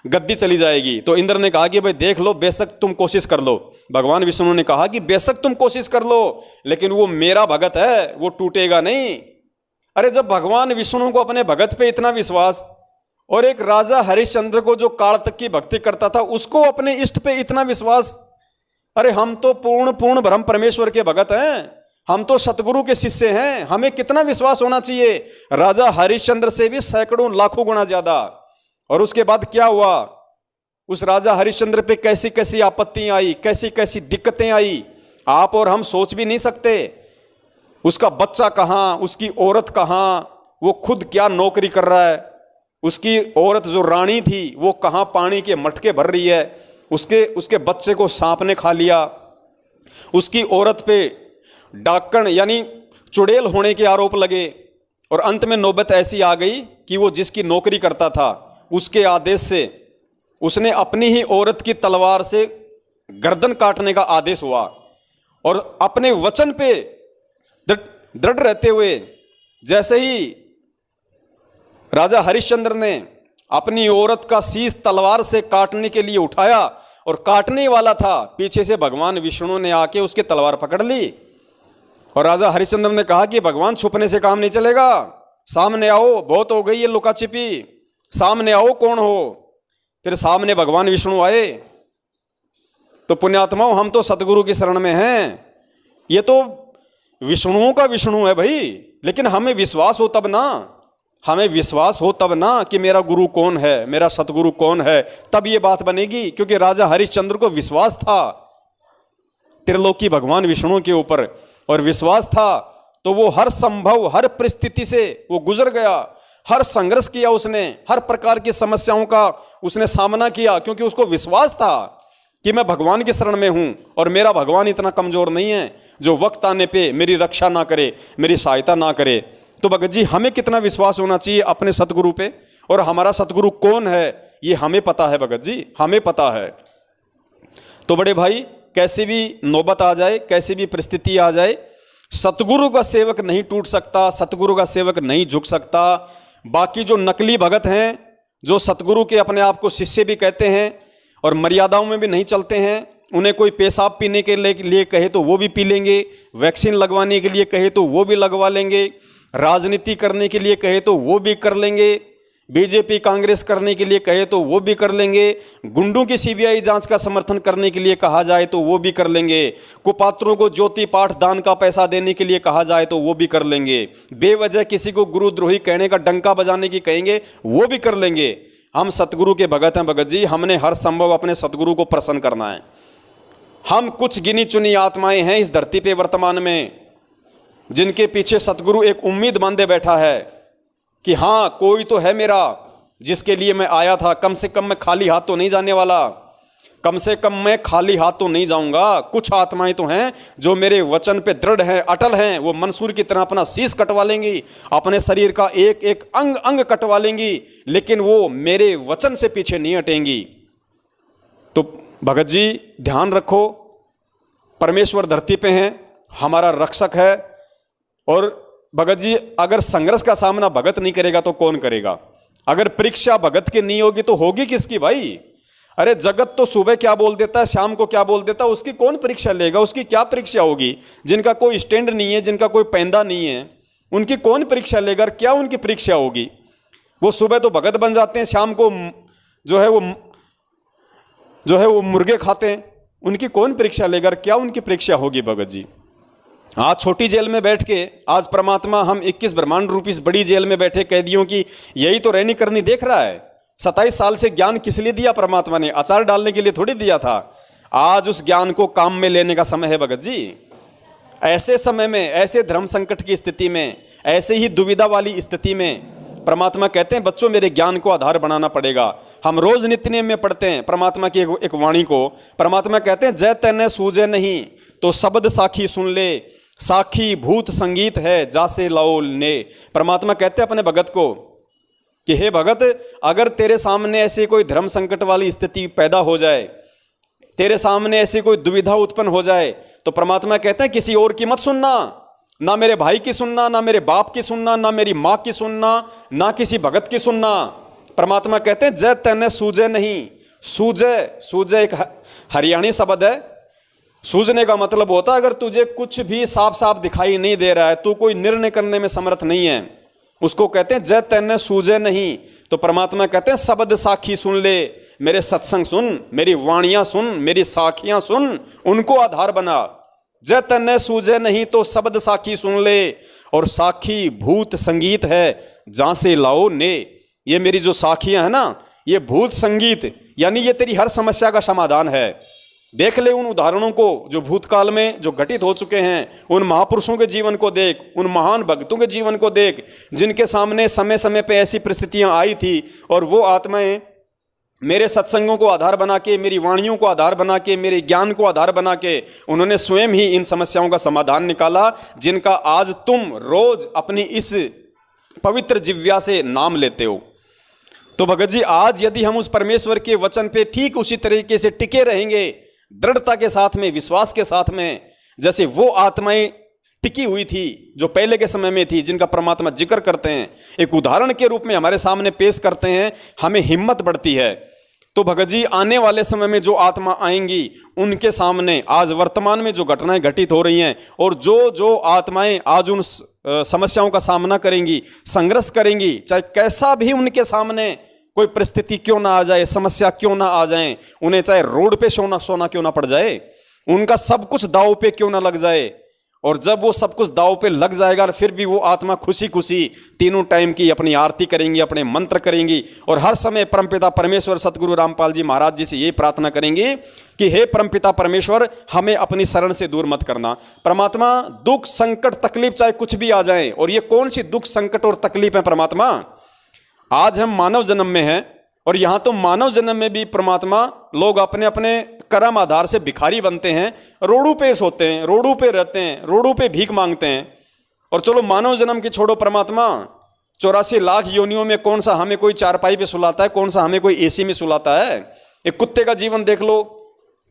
गद्दी चली जाएगी। तो इंद्र ने कहा कि भाई देख लो, बेशक तुम कोशिश कर लो। भगवान विष्णु ने कहा कि बेशक तुम कोशिश कर लो, लेकिन वो मेरा भगत है, वो टूटेगा नहीं। अरे जब भगवान विष्णु को अपने भगत पे इतना विश्वास, और एक राजा हरिश्चंद्र को जो काल तक की भक्ति करता था उसको अपने इष्ट पे इतना विश्वास, अरे हम तो पूर्ण ब्रह्म परमेश्वर के भगत हैं, हम तो सतगुरु के शिष्य हैं, हमें कितना विश्वास होना चाहिए, राजा हरिश्चंद्र से भी सैकड़ों लाखों गुना ज्यादा। और उसके बाद क्या हुआ, उस राजा हरिश्चंद्र पे कैसी कैसी आपत्तियां आई, कैसी कैसी दिक्कतें आई, आप और हम सोच भी नहीं सकते। उसका बच्चा कहाँ, उसकी औरत कहाँ, वो खुद क्या नौकरी कर रहा है, उसकी औरत जो रानी थी वो कहाँ पानी के मटके भर रही है, उसके बच्चे को सांप ने खा लिया, उसकी औरत पे डाकण यानी चुड़ैल होने के आरोप लगे। और अंत में नौबत ऐसी आ गई कि वो जिसकी नौकरी करता था उसके आदेश से उसने अपनी ही औरत की तलवार से गर्दन काटने का आदेश हुआ। और अपने वचन पे दृढ़ रहते हुए जैसे ही राजा हरिश्चंद्र ने अपनी औरत का शीश तलवार से काटने के लिए उठाया और काटने वाला था, पीछे से भगवान विष्णु ने आके उसकी तलवार पकड़ ली। और राजा हरिश्चंद्र ने कहा कि भगवान छुपने से काम नहीं चलेगा, सामने आओ, बहुत हो गई ये लुका छिपी, सामने आओ कौन हो। फिर सामने भगवान विष्णु आए। तो पुण्यात्माओं, हम तो सतगुरु की शरण में हैं, ये तो विष्णुओं का विष्णु है भाई, लेकिन हमें विश्वास हो तब ना, हमें विश्वास हो तब ना कि मेरा गुरु कौन है, मेरा सतगुरु कौन है, तब ये बात बनेगी। क्योंकि राजा हरिश्चंद्र को विश्वास था त्रिलोकी भगवान विष्णु के ऊपर, और विश्वास था तो वो हर संभव हर परिस्थिति से वो गुजर गया, हर संघर्ष किया उसने, हर प्रकार की समस्याओं का उसने सामना किया, क्योंकि उसको विश्वास था कि मैं भगवान की शरण में हूं और मेरा भगवान इतना कमजोर नहीं है जो वक्त आने पे मेरी रक्षा ना करे, मेरी सहायता ना करे। तो भगत जी, हमें कितना विश्वास होना चाहिए अपने सतगुरु पे, और हमारा सतगुरु कौन है ये हमें पता है भगत जी, हमें पता है। तो बड़े भाई, कैसी भी नौबत आ जाए, कैसी भी परिस्थिति आ जाए, सतगुरु का सेवक नहीं टूट सकता, सतगुरु का सेवक नहीं झुक सकता। बाकी जो नकली भगत हैं, जो सतगुरु के अपने आप को शिष्य भी कहते हैं और मर्यादाओं में भी नहीं चलते हैं, उन्हें कोई पेशाब पीने के लिए कहे तो वो भी पी लेंगे, वैक्सीन लगवाने के लिए कहे तो वो भी लगवा लेंगे, राजनीति करने के लिए कहे तो वो भी कर लेंगे, बीजेपी कांग्रेस करने के लिए कहे तो वो भी कर लेंगे, गुंडों की सीबीआई जांच का समर्थन करने के लिए कहा जाए तो वो भी कर लेंगे, कुपात्रों को ज्योति पाठ दान का पैसा देने के लिए कहा जाए तो वो भी कर लेंगे, बेवजह किसी को गुरुद्रोही कहने का डंका बजाने की कहेंगे वो भी कर लेंगे। हम सतगुरु के भगत हैं भगत जी, हमने हर संभव अपने सतगुरु को प्रसन्न करना है। हम कुछ गिनी चुनी आत्माएं हैं इस धरती पे वर्तमान में, जिनके पीछे सतगुरु एक उम्मीद बांधे बैठा है कि हाँ, कोई तो है मेरा जिसके लिए मैं आया था, कम से कम मैं खाली हाथ तो नहीं जाने वाला, कम से कम मैं खाली हाथ तो नहीं जाऊंगा। कुछ आत्माएं तो हैं जो मेरे वचन पे दृढ़ हैं, अटल हैं, वो मंसूर की तरह अपना शीश कटवा लेंगी, अपने शरीर का एक एक अंग अंग कटवा लेंगी, लेकिन वो मेरे वचन से पीछे नहीं हटेंगी। तो भगत जी, ध्यान रखो, परमेश्वर धरती पे हैं, हमारा रक्षक है। और भगत जी, अगर संघर्ष का सामना भगत नहीं करेगा तो कौन करेगा? अगर परीक्षा भगत की नहीं होगी तो होगी किसकी भाई? अरे जगत तो सुबह क्या बोल देता है, शाम को क्या बोल देता है, उसकी कौन परीक्षा लेगा? उसकी क्या परीक्षा होगी? जिनका कोई स्टैंड नहीं है, जिनका कोई पैंदा नहीं है, उनकी कौन परीक्षा लेगा? क्या उनकी परीक्षा होगी? वो सुबह तो भगत बन जाते हैं, शाम को जो है वो मुर्गे खाते हैं, उनकी कौन परीक्षा लेगा? क्या उनकी परीक्षा होगी भगत जी? आज छोटी जेल में बैठ के आज परमात्मा हम 21 ब्रह्मांड रूपी इस बड़ी जेल में बैठे कैदियों की यही तो रहनी करनी देख रहा है। 27 साल से ज्ञान किस लिए दिया परमात्मा ने? अचार डालने के लिए थोड़ी दिया था। आज उस ज्ञान को काम में लेने का समय है भगत जी। ऐसे समय में, ऐसे धर्म संकट की स्थिति में, ऐसे ही दुविधा वाली स्थिति में परमात्मा कहते हैं बच्चों मेरे ज्ञान को आधार बनाना पड़ेगा। हम रोज नित्य नियम में पढ़ते हैं परमात्मा की एक वाणी को। परमात्मा कहते हैं जय तैने सूझे नहीं तो शब्द साखी सुन ले, साखी भूत संगीत है जासे लाओ ने। परमात्मा कहते हैं अपने भगत को कि हे भगत, अगर तेरे सामने ऐसी कोई धर्म संकट वाली स्थिति पैदा हो जाए, तेरे सामने ऐसी कोई दुविधा उत्पन्न हो जाए, तो परमात्मा कहते हैं किसी और की मत सुनना, ना मेरे भाई की सुनना, ना मेरे बाप की सुनना, ना मेरी माँ की सुनना, ना किसी भगत की सुनना। परमात्मा कहते हैं जय तैने सूझे नहीं। सूझे, सूझे एक हरियाणी शब्द है। सूझने का मतलब होता है अगर तुझे कुछ भी साफ साफ दिखाई नहीं दे रहा है, तू कोई निर्णय करने में समर्थ नहीं है, उसको कहते हैं जय तैने सूझे नहीं। तो परमात्मा कहते हैं शब्द साखी सुन ले, मेरे सत्संग सुन, मेरी वाणियां सुन, मेरी साखियां सुन, उनको आधार बना। जय तैने सूझे नहीं तो शब्द साखी सुन ले, और साखी भूत संगीत है जहां से लाओ ने। ये मेरी जो साखियां है ना, ये भूत संगीत, यानी ये तेरी हर समस्या का समाधान है। देख ले उन उदाहरणों को जो भूतकाल में जो घटित हो चुके हैं, उन महापुरुषों के जीवन को देख, उन महान भक्तों के जीवन को देख, जिनके सामने समय समय पे ऐसी परिस्थितियां आई थी, और वो आत्माएं मेरे सत्संगों को आधार बना के, मेरी वाणियों को आधार बना के, मेरे ज्ञान को आधार बना के, उन्होंने स्वयं ही इन समस्याओं का समाधान निकाला, जिनका आज तुम रोज अपनी इस पवित्र जिह्वा से नाम लेते हो। तो भगत जी, आज यदि हम उस परमेश्वर के वचन पे ठीक उसी तरीके से टिके रहेंगे, दृढ़ता के साथ में, विश्वास के साथ में, जैसे वो आत्माएं टिकी हुई थी जो पहले के समय में थी, जिनका परमात्मा जिक्र करते हैं, एक उदाहरण के रूप में हमारे सामने पेश करते हैं, हमें हिम्मत बढ़ती है। तो भगत जी, आने वाले समय में जो आत्मा आएंगी, उनके सामने आज वर्तमान में जो घटनाएं घटित हो रही हैं, और जो जो आत्माएं आज उन समस्याओं का सामना करेंगी, संघर्ष करेंगी, चाहे कैसा भी उनके सामने कोई परिस्थिति क्यों ना आ जाए, समस्या क्यों ना आ जाए, उन्हें चाहे रोड पे सोना क्यों ना पड़ जाए, उनका सब कुछ दांव पे क्यों ना लग जाए, और जब वो सब कुछ दांव पे लग जाएगा, फिर भी वो आत्मा खुशी खुशी तीनों टाइम की अपनी आरती करेंगी, अपने मंत्र करेंगी, और हर समय परमपिता परमेश्वर सतगुरु रामपाल जी महाराज जी से ये प्रार्थना करेंगी कि हे परमपिता परमेश्वर, हमें अपनी शरण से दूर मत करना। परमात्मा, दुख संकट तकलीफ चाहे कुछ भी आ जाए, और ये कौन सी दुख संकट और तकलीफ है परमात्मा, आज हम मानव जन्म में हैं, और यहाँ तो मानव जन्म में भी परमात्मा लोग अपने अपने कर्म आधार से भिखारी बनते हैं, रोडों पे सोते हैं, रोडों पे रहते हैं, रोडों पे भीख मांगते हैं। और चलो मानव जन्म की छोड़ो परमात्मा, 84 लाख योनियों में कौन सा हमें कोई चारपाई पे सुलाता है, कौन सा हमें कोई एसी में सुलाता है। एक कुत्ते का जीवन देख लो,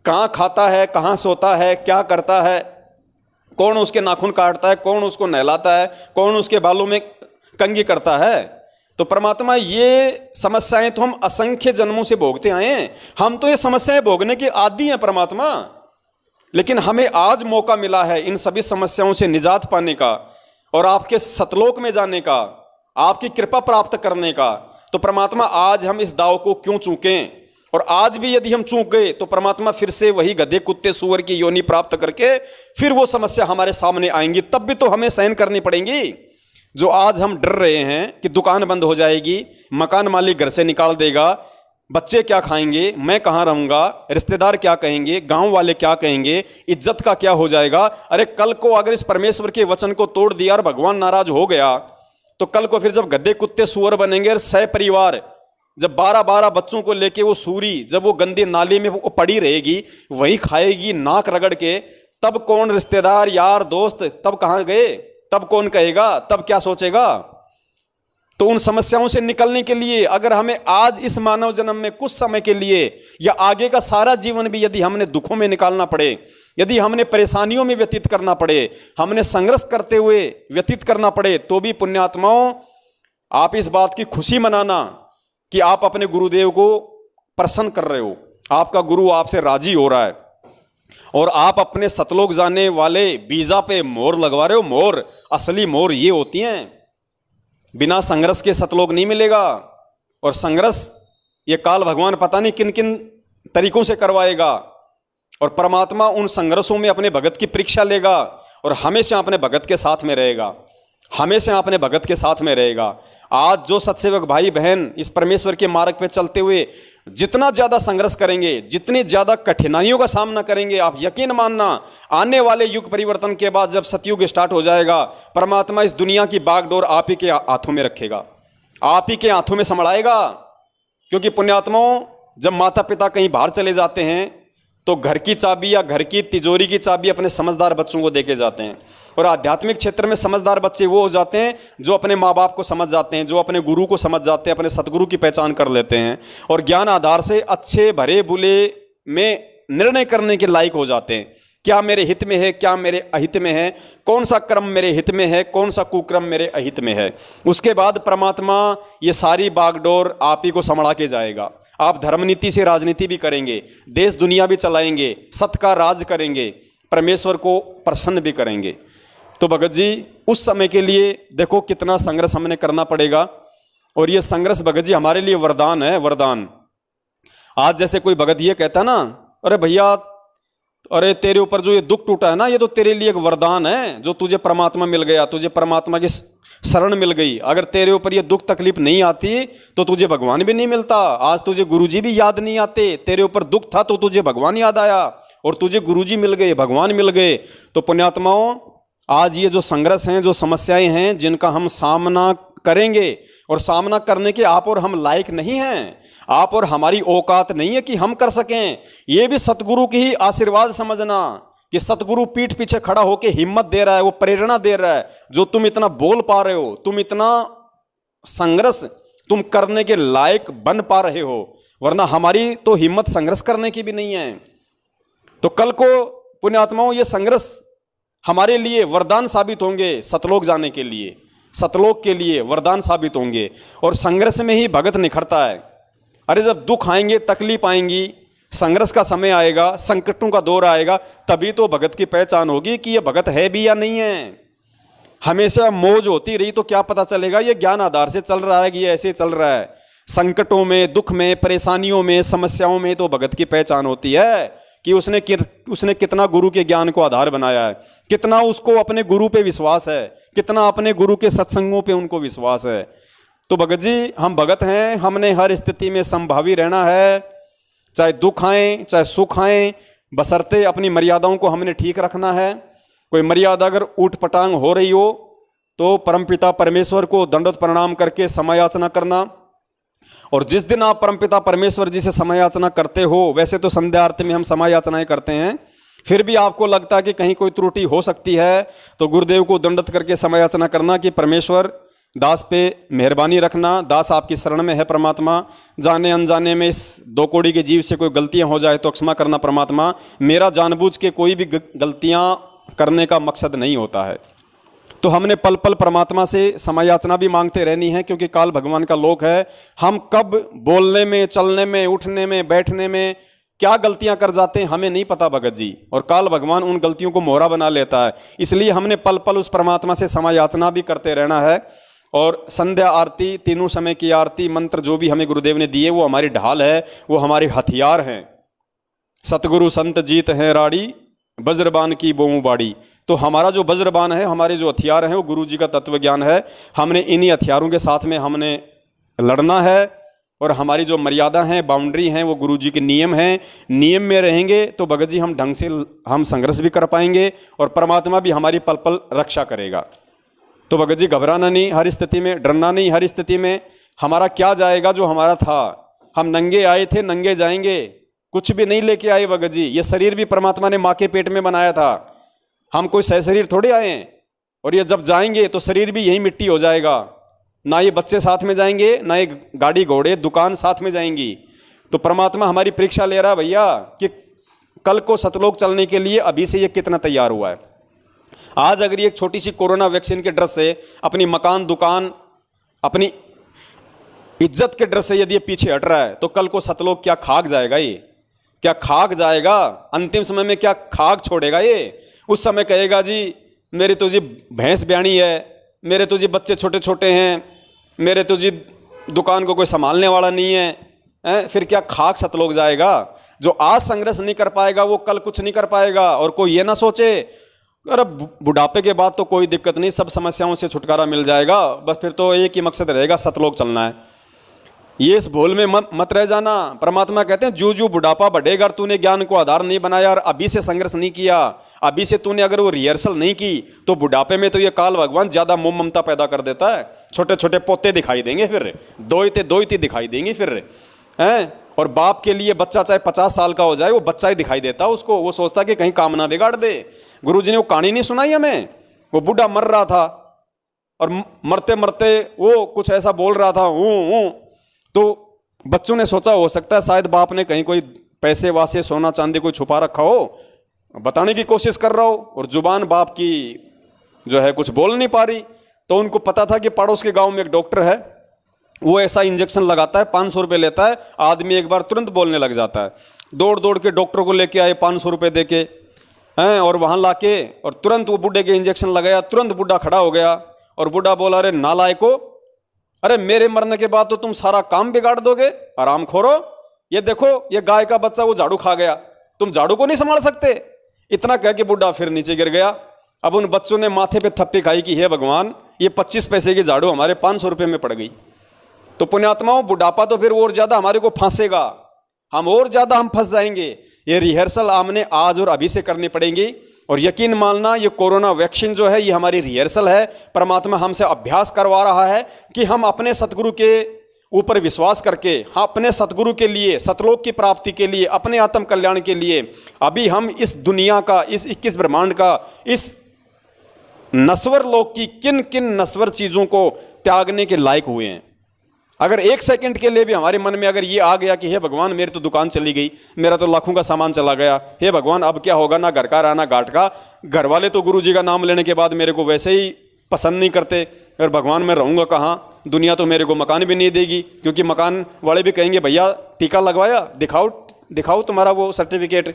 कहाँ खाता है, कहाँ सोता है, क्या करता है, कौन उसके नाखून काटता है, कौन उसको नहलाता है, कौन उसके बालों में कंघी करता है। तो परमात्मा, ये समस्याएं तो हम असंख्य जन्मों से भोगते आए हैं, हम तो ये समस्याएं भोगने के आदी हैं परमात्मा, लेकिन हमें आज मौका मिला है इन सभी समस्याओं से निजात पाने का, और आपके सतलोक में जाने का, आपकी कृपा प्राप्त करने का। तो परमात्मा, आज हम इस दाव को क्यों चूकें, और आज भी यदि हम चूक गए तो परमात्मा फिर से वही गधे कुत्ते सूअर की योनि प्राप्त करके फिर वो समस्या हमारे सामने आएंगी, तब भी तो हमें सहन करनी पड़ेंगी। जो आज हम डर रहे हैं कि दुकान बंद हो जाएगी, मकान मालिक घर से निकाल देगा, बच्चे क्या खाएंगे, मैं कहाँ रहूँगा, रिश्तेदार क्या कहेंगे, गांव वाले क्या कहेंगे, इज्जत का क्या हो जाएगा। अरे कल को अगर इस परमेश्वर के वचन को तोड़ दिया और भगवान नाराज हो गया, तो कल को फिर जब गद्दे कुत्ते सुअर बनेंगे और सह परिवार, जब 12-12 बच्चों को लेके वो सूरी जब वो गंदी नाली में वो पड़ी रहेगी, वही खाएगी नाक रगड़ के, तब कौन रिश्तेदार यार दोस्त तब कहाँ गए, तब कौन कहेगा, तब क्या सोचेगा। तो उन समस्याओं से निकलने के लिए अगर हमें आज इस मानव जन्म में कुछ समय के लिए या आगे का सारा जीवन भी यदि हमने दुखों में निकालना पड़े, यदि हमने परेशानियों में व्यतीत करना पड़े, हमने संघर्ष करते हुए व्यतीत करना पड़े, तो भी पुण्यात्माओं, आप इस बात की खुशी मनाना कि आप अपने गुरुदेव को प्रसन्न कर रहे हो, आपका गुरु आपसे राजी हो रहा है, और आप अपने सतलोक जाने वाले वीजा पे मोहर लगवा रहे हो। मोहर, असली मोहर ये होती हैं, बिना संघर्ष के सतलोक नहीं मिलेगा। और संघर्ष ये काल भगवान पता नहीं किन किन तरीकों से करवाएगा, और परमात्मा उन संघर्षों में अपने भगत की परीक्षा लेगा, और हमेशा अपने भगत के साथ में रहेगा, हमेशा अपने भगत के साथ में रहेगा। आज जो सत्सेवक भाई बहन इस परमेश्वर के मार्ग पे चलते हुए जितना ज़्यादा संघर्ष करेंगे, जितनी ज़्यादा कठिनाइयों का सामना करेंगे, आप यकीन मानना आने वाले युग परिवर्तन के बाद जब सतयुग स्टार्ट हो जाएगा, परमात्मा इस दुनिया की बागडोर आप ही के हाथों में रखेगा, आप ही के हाथों में संभालेगा। क्योंकि पुण्यात्माओं, जब माता पिता कहीं बाहर चले जाते हैं तो घर की चाबी या घर की तिजोरी की चाबी अपने समझदार बच्चों को देके जाते हैं, और आध्यात्मिक क्षेत्र में समझदार बच्चे वो हो जाते हैं जो अपने माँ बाप को समझ जाते हैं, जो अपने गुरु को समझ जाते हैं, अपने सतगुरु की पहचान कर लेते हैं, और ज्ञान आधार से अच्छे भरे बुरे में निर्णय करने के लायक हो जाते हैं। क्या मेरे हित में है, क्या मेरे अहित में है, कौन सा कर्म मेरे हित में है, कौन सा कुकर्म मेरे अहित में है। उसके बाद परमात्मा ये सारी बागडोर आप ही को संभाला के जाएगा। आप धर्मनीति से राजनीति भी करेंगे, देश दुनिया भी चलाएंगे, सत्य का राज करेंगे, परमेश्वर को प्रसन्न भी करेंगे। तो भगत जी उस समय के लिए देखो कितना संघर्ष हमने करना पड़ेगा। और ये संघर्ष भगत जी हमारे लिए वरदान है, वरदान। आज जैसे कोई भगत ये कहता है ना, अरे भैया, अरे तेरे ऊपर जो ये दुख टूटा है ना, ये तो तेरे लिए एक वरदान है, जो तुझे परमात्मा मिल गया, तुझे परमात्मा की शरण मिल गई। अगर तेरे ऊपर ये दुख तकलीफ नहीं आती तो तुझे भगवान भी नहीं मिलता। आज तुझे गुरुजी भी याद नहीं आते, तेरे ऊपर दुख था तो तुझे भगवान याद आया और तुझे गुरुजी मिल गए, भगवान मिल गए। तो पुण्यात्माओं, आज ये जो संघर्ष हैं, जो समस्याएं हैं, जिनका हम सामना करेंगे, और सामना करने के आप और हम लायक नहीं हैं, आप और हमारी औकात नहीं है कि हम कर सकें। ये भी सतगुरु की ही आशीर्वाद समझना कि सतगुरु पीठ पीछे खड़ा होकर हिम्मत दे रहा है, वो प्रेरणा दे रहा है। जो तुम इतना बोल पा रहे हो, तुम इतना संघर्ष तुम करने के लायक बन पा रहे हो, वरना हमारी तो हिम्मत संघर्ष करने की भी नहीं है। तो कल को पुण्यात्माओं ये संघर्ष हमारे लिए वरदान साबित होंगे, सतलोक जाने के लिए, सतलोक के लिए वरदान साबित होंगे। और संघर्ष में ही भगत निखरता है। अरे जब दुख आएंगे, तकलीफ आएंगी, संघर्ष का समय आएगा, संकटों का दौर आएगा, तभी तो भगत की पहचान होगी कि ये भगत है भी या नहीं है। हमेशा मौज होती रही तो क्या पता चलेगा ये ज्ञान आधार से चल रहा है कि ये ऐसे चल रहा है। संकटों में, दुख में, परेशानियों में, समस्याओं में तो भगत की पहचान होती है कि उसने कितना गुरु के ज्ञान को आधार बनाया है, कितना उसको अपने गुरु पे विश्वास है, कितना अपने गुरु के सत्संगों पे उनको विश्वास है। तो भगत जी हम भगत हैं, हमने हर स्थिति में संभावी रहना है, चाहे दुख आए चाहे सुख आए, बशर्ते अपनी मर्यादाओं को हमने ठीक रखना है। कोई मर्यादा अगर ऊट पटांग हो रही हो तो परमपिता परमेश्वर को दंडवत प्रणाम करके समय याचना करना। और जिस दिन आप परमपिता परमेश्वर जी से समय याचना करते हो, वैसे तो संध्या आरती में हम समय याचनाएं करते हैं, फिर भी आपको लगता है कि कहीं कोई त्रुटि हो सकती है तो गुरुदेव को दंडवत करके समय याचना करना कि परमेश्वर दास पे मेहरबानी रखना, दास आपकी शरण में है परमात्मा, जाने अनजाने में इस दो कौड़ी के जीव से कोई गलतियां हो जाए तो क्षमा करना परमात्मा, मेरा जानबूझ के कोई भी गलतियां करने का मकसद नहीं होता है। तो हमने पल पल परमात्मा से समय याचना भी मांगते रहनी है, क्योंकि काल भगवान का लोक है। हम कब बोलने में, चलने में, उठने में, बैठने में क्या गलतियां कर जाते हैं हमें नहीं पता भगत जी, और काल भगवान उन गलतियों को मोहरा बना लेता है। इसलिए हमने पल पल उस परमात्मा से समय याचना भी करते रहना है। और संध्या आरती, तीनों समय की आरती, मंत्र जो भी हमें गुरुदेव ने दिए वो हमारी ढाल है, वो हमारे हथियार हैं। सतगुरु संत जीत है राड़ी, वज्रबान की बोमू बाड़ी। तो हमारा जो वज्रबान है, हमारे जो हथियार हैं वो गुरु जी का तत्व ज्ञान है। हमने इन्हीं हथियारों के साथ में हमने लड़ना है, और हमारी जो मर्यादा हैं, बाउंड्री हैं, वो गुरु जी के नियम हैं। नियम में रहेंगे तो भगत जी हम ढंग से हम संघर्ष भी कर पाएंगे, और परमात्मा भी हमारी पल पल रक्षा करेगा। तो भगत जी घबराना नहीं हर स्थिति में, डरना नहीं हर स्थिति में। हमारा क्या जाएगा जो हमारा था, हम नंगे आए थे नंगे जाएंगे, कुछ भी नहीं लेके आए भगत जी। ये शरीर भी परमात्मा ने माँ के पेट में बनाया था, हम कोई सह शरीर थोड़े आए हैं। और ये जब जाएंगे तो शरीर भी यही मिट्टी हो जाएगा, ना ये बच्चे साथ में जाएंगे, ना ये गाड़ी घोड़े दुकान साथ में जाएंगी। तो परमात्मा हमारी परीक्षा ले रहा है भैया कि कल को सतलोक चलने के लिए अभी से ये कितना तैयार हुआ है। आज अगर ये एक छोटी सी कोरोना वैक्सीन के डर से, अपनी मकान दुकान, अपनी इज्जत के डर से यदि ये पीछे हट रहा है, तो कल को सतलोक क्या खाक जाएगा? ये क्या खाक जाएगा? अंतिम समय में क्या खाक छोड़ेगा ये? उस समय कहेगा जी मेरी तो जी भैंस ब्याणी है, मेरे तो जी बच्चे छोटे छोटे हैं, मेरे तो जी दुकान को कोई संभालने वाला नहीं है, फिर क्या खाक सतलोक जाएगा? जो आज संघर्ष नहीं कर पाएगा वो कल कुछ नहीं कर पाएगा। और कोई ये ना सोचे अरे बुढ़ापे के बाद तो कोई दिक्कत नहीं, सब समस्याओं से छुटकारा मिल जाएगा, बस फिर तो एक ही मकसद रहेगा, सतलोक चलना है। ये इस भूल में मत रह जाना। परमात्मा कहते हैं जू जू बुढ़ापा बढ़ेगा, तूने ज्ञान को आधार नहीं बनाया और अभी से संघर्ष नहीं किया, अभी से तूने अगर वो रिहर्सल नहीं की, तो बुढ़ापे में तो ये काल भगवान ज्यादा मोह ममता पैदा कर देता है। छोटे छोटे पोते दिखाई देंगे, फिर दोइते दिखाई देंगे फिर, हैं। और बाप के लिए बच्चा चाहे 50 साल का हो जाए, वो बच्चा ही दिखाई देता उसको, वो सोचता कि कहीं काम ना बिगाड़ दे। गुरुजी ने वो कहानी नहीं सुनाई हमें, वो बूढ़ा मर रहा था और मरते मरते वो कुछ ऐसा बोल रहा था हूँ, तो बच्चों ने सोचा हो सकता है शायद बाप ने कहीं कोई पैसे वासे सोना चांदी कोई छुपा रखा हो, बताने की कोशिश कर रहा हो और जुबान बाप की जो है कुछ बोल नहीं पा रही। तो उनको पता था कि पड़ोस के गांव में एक डॉक्टर है, वो ऐसा इंजेक्शन लगाता है, 500 रुपये लेता है, आदमी एक बार तुरंत बोलने लग जाता है। दौड़ दौड़ के डॉक्टर को लेके आए 500 रुपये दे के हैं, और वहाँ ला के और तुरंत वो बूढ़े के इंजेक्शन लगाया। तुरंत बूढ़ा खड़ा हो गया और बूढ़ा बोला, अरे नालायको, अरे मेरे मरने के बाद तो तुम सारा काम बिगाड़ दोगे, आराम खोरो, ये देखो ये गाय का बच्चा वो झाड़ू खा गया, तुम झाड़ू को नहीं संभाल सकते। इतना कह के बूढ़ा फिर नीचे गिर गया। अब उन बच्चों ने माथे पे थप्पी खाई कि हे भगवान, ये 25 पैसे की झाड़ू हमारे 500 रुपये में पड़ गई। तो पुण्यात्माओं, बुढ़ापा तो फिर और ज़्यादा हमारे को फांसेगा, हम और ज़्यादा हम फंस जाएंगे। ये रिहर्सल हमने आज और अभी से करनी पड़ेगी। और यकीन मानना, ये कोरोना वैक्सीन जो है ये हमारी रिहर्सल है। परमात्मा हमसे अभ्यास करवा रहा है कि हम अपने सतगुरु के ऊपर विश्वास करके, हम अपने सतगुरु के लिए, सतलोक की प्राप्ति के लिए, अपने आत्म कल्याण के लिए अभी हम इस दुनिया का, इस 21 ब्रह्मांड का, इस नश्वर लोक की किन किन नश्वर चीज़ों को त्यागने के लायक हुए हैं। अगर 1 सेकंड के लिए भी हमारे मन में अगर ये आ गया कि हे भगवान, मेरी तो दुकान चली गई, मेरा तो लाखों का सामान चला गया, हे भगवान अब क्या होगा, ना घर का रहा ना घाट का, घर वाले तो गुरु जी का नाम लेने के बाद मेरे को वैसे ही पसंद नहीं करते, और भगवान मैं रहूँगा कहाँ, दुनिया तो मेरे को मकान भी नहीं देगी, क्योंकि मकान वाले भी कहेंगे भैया टीका लगवाया, दिखाओ दिखाओ तुम्हारा वो सर्टिफिकेट,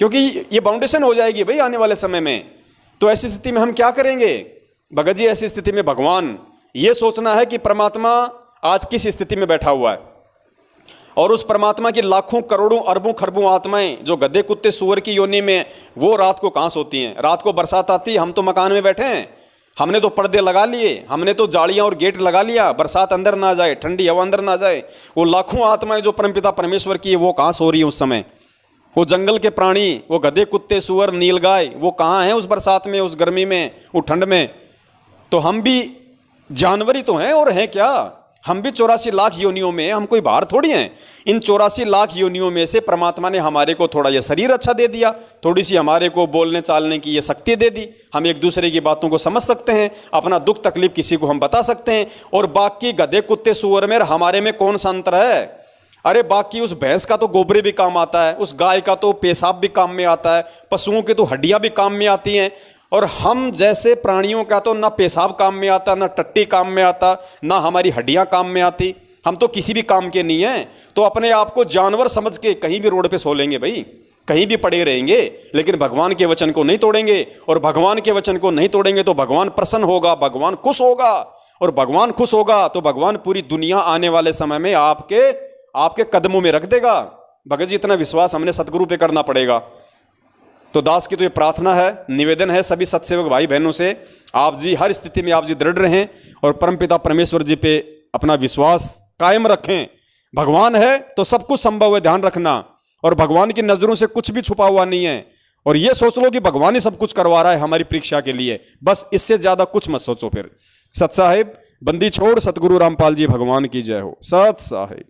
क्योंकि ये बाउंडेशन हो जाएगी भाई आने वाले समय में। तो ऐसी स्थिति में हम क्या करेंगे भगत जी? ऐसी स्थिति में भगवान ये सोचना है कि परमात्मा आज किस स्थिति में बैठा हुआ है, और उस परमात्मा की लाखों करोड़ों अरबों खरबों आत्माएं जो गधे कुत्ते सुअर की योनि में, वो रात को कहाँ सोती हैं? रात को बरसात आती है, हम तो मकान में बैठे हैं, हमने तो पर्दे लगा लिए, हमने तो जालियां और गेट लगा लिया, बरसात अंदर ना जाए, ठंडी हवा अंदर ना जाए। वो लाखों आत्माएं जो परमपिता परमेश्वर की है वो कहाँ सो रही है उस समय? वो जंगल के प्राणी, वो गधे कुत्ते सुअर नीलगाय, वो कहाँ हैं उस बरसात में, उस गर्मी में, उस ठंड में? तो हम भी जानवरी तो हैं, और हैं क्या? हम भी 84 लाख योनियों में, हम कोई बाहर थोड़ी हैं। इन 84 लाख योनियों में से परमात्मा ने हमारे को थोड़ा ये शरीर अच्छा दे दिया, थोड़ी सी हमारे को बोलने चालने की ये शक्ति दे दी, हम एक दूसरे की बातों को समझ सकते हैं, अपना दुख तकलीफ किसी को हम बता सकते हैं। और बाकी गधे कुत्ते सुअर में हमारे में कौन सा अंतर है? अरे बाकी उस भैंस का तो गोबरे भी काम आता है, उस गाय का तो पेशाब भी काम में आता है, पशुओं की तो हड्डियां भी काम में आती हैं, और हम जैसे प्राणियों का तो ना पेशाब काम में आता, ना टट्टी काम में आता, ना हमारी हड्डियां काम में आती, हम तो किसी भी काम के नहीं हैं। तो अपने आप को जानवर समझ के कहीं भी रोड पे सो लेंगे भाई, कहीं भी पड़े रहेंगे, लेकिन भगवान के वचन को नहीं तोड़ेंगे। और भगवान के वचन को नहीं तोड़ेंगे तो भगवान प्रसन्न होगा, भगवान खुश होगा, और भगवान खुश होगा तो भगवान पूरी दुनिया आने वाले समय में आपके कदमों में रख देगा। भगत जी, इतना विश्वास हमने सतगुरु पे करना पड़ेगा। तो दास की तो ये प्रार्थना है, निवेदन है सभी सत्सेवक भाई बहनों से, आप जी हर स्थिति में आप जी दृढ़ रहें और परमपिता परमेश्वर जी पे अपना विश्वास कायम रखें। भगवान है तो सब कुछ संभव है, ध्यान रखना, और भगवान की नजरों से कुछ भी छुपा हुआ नहीं है। और ये सोच लो कि भगवान ही सब कुछ करवा रहा है हमारी परीक्षा के लिए, बस इससे ज्यादा कुछ मत सोचो। फिर सत साहिब, बंदी छोड़, सतगुरु रामपाल जी भगवान की जय हो। सत साहिब।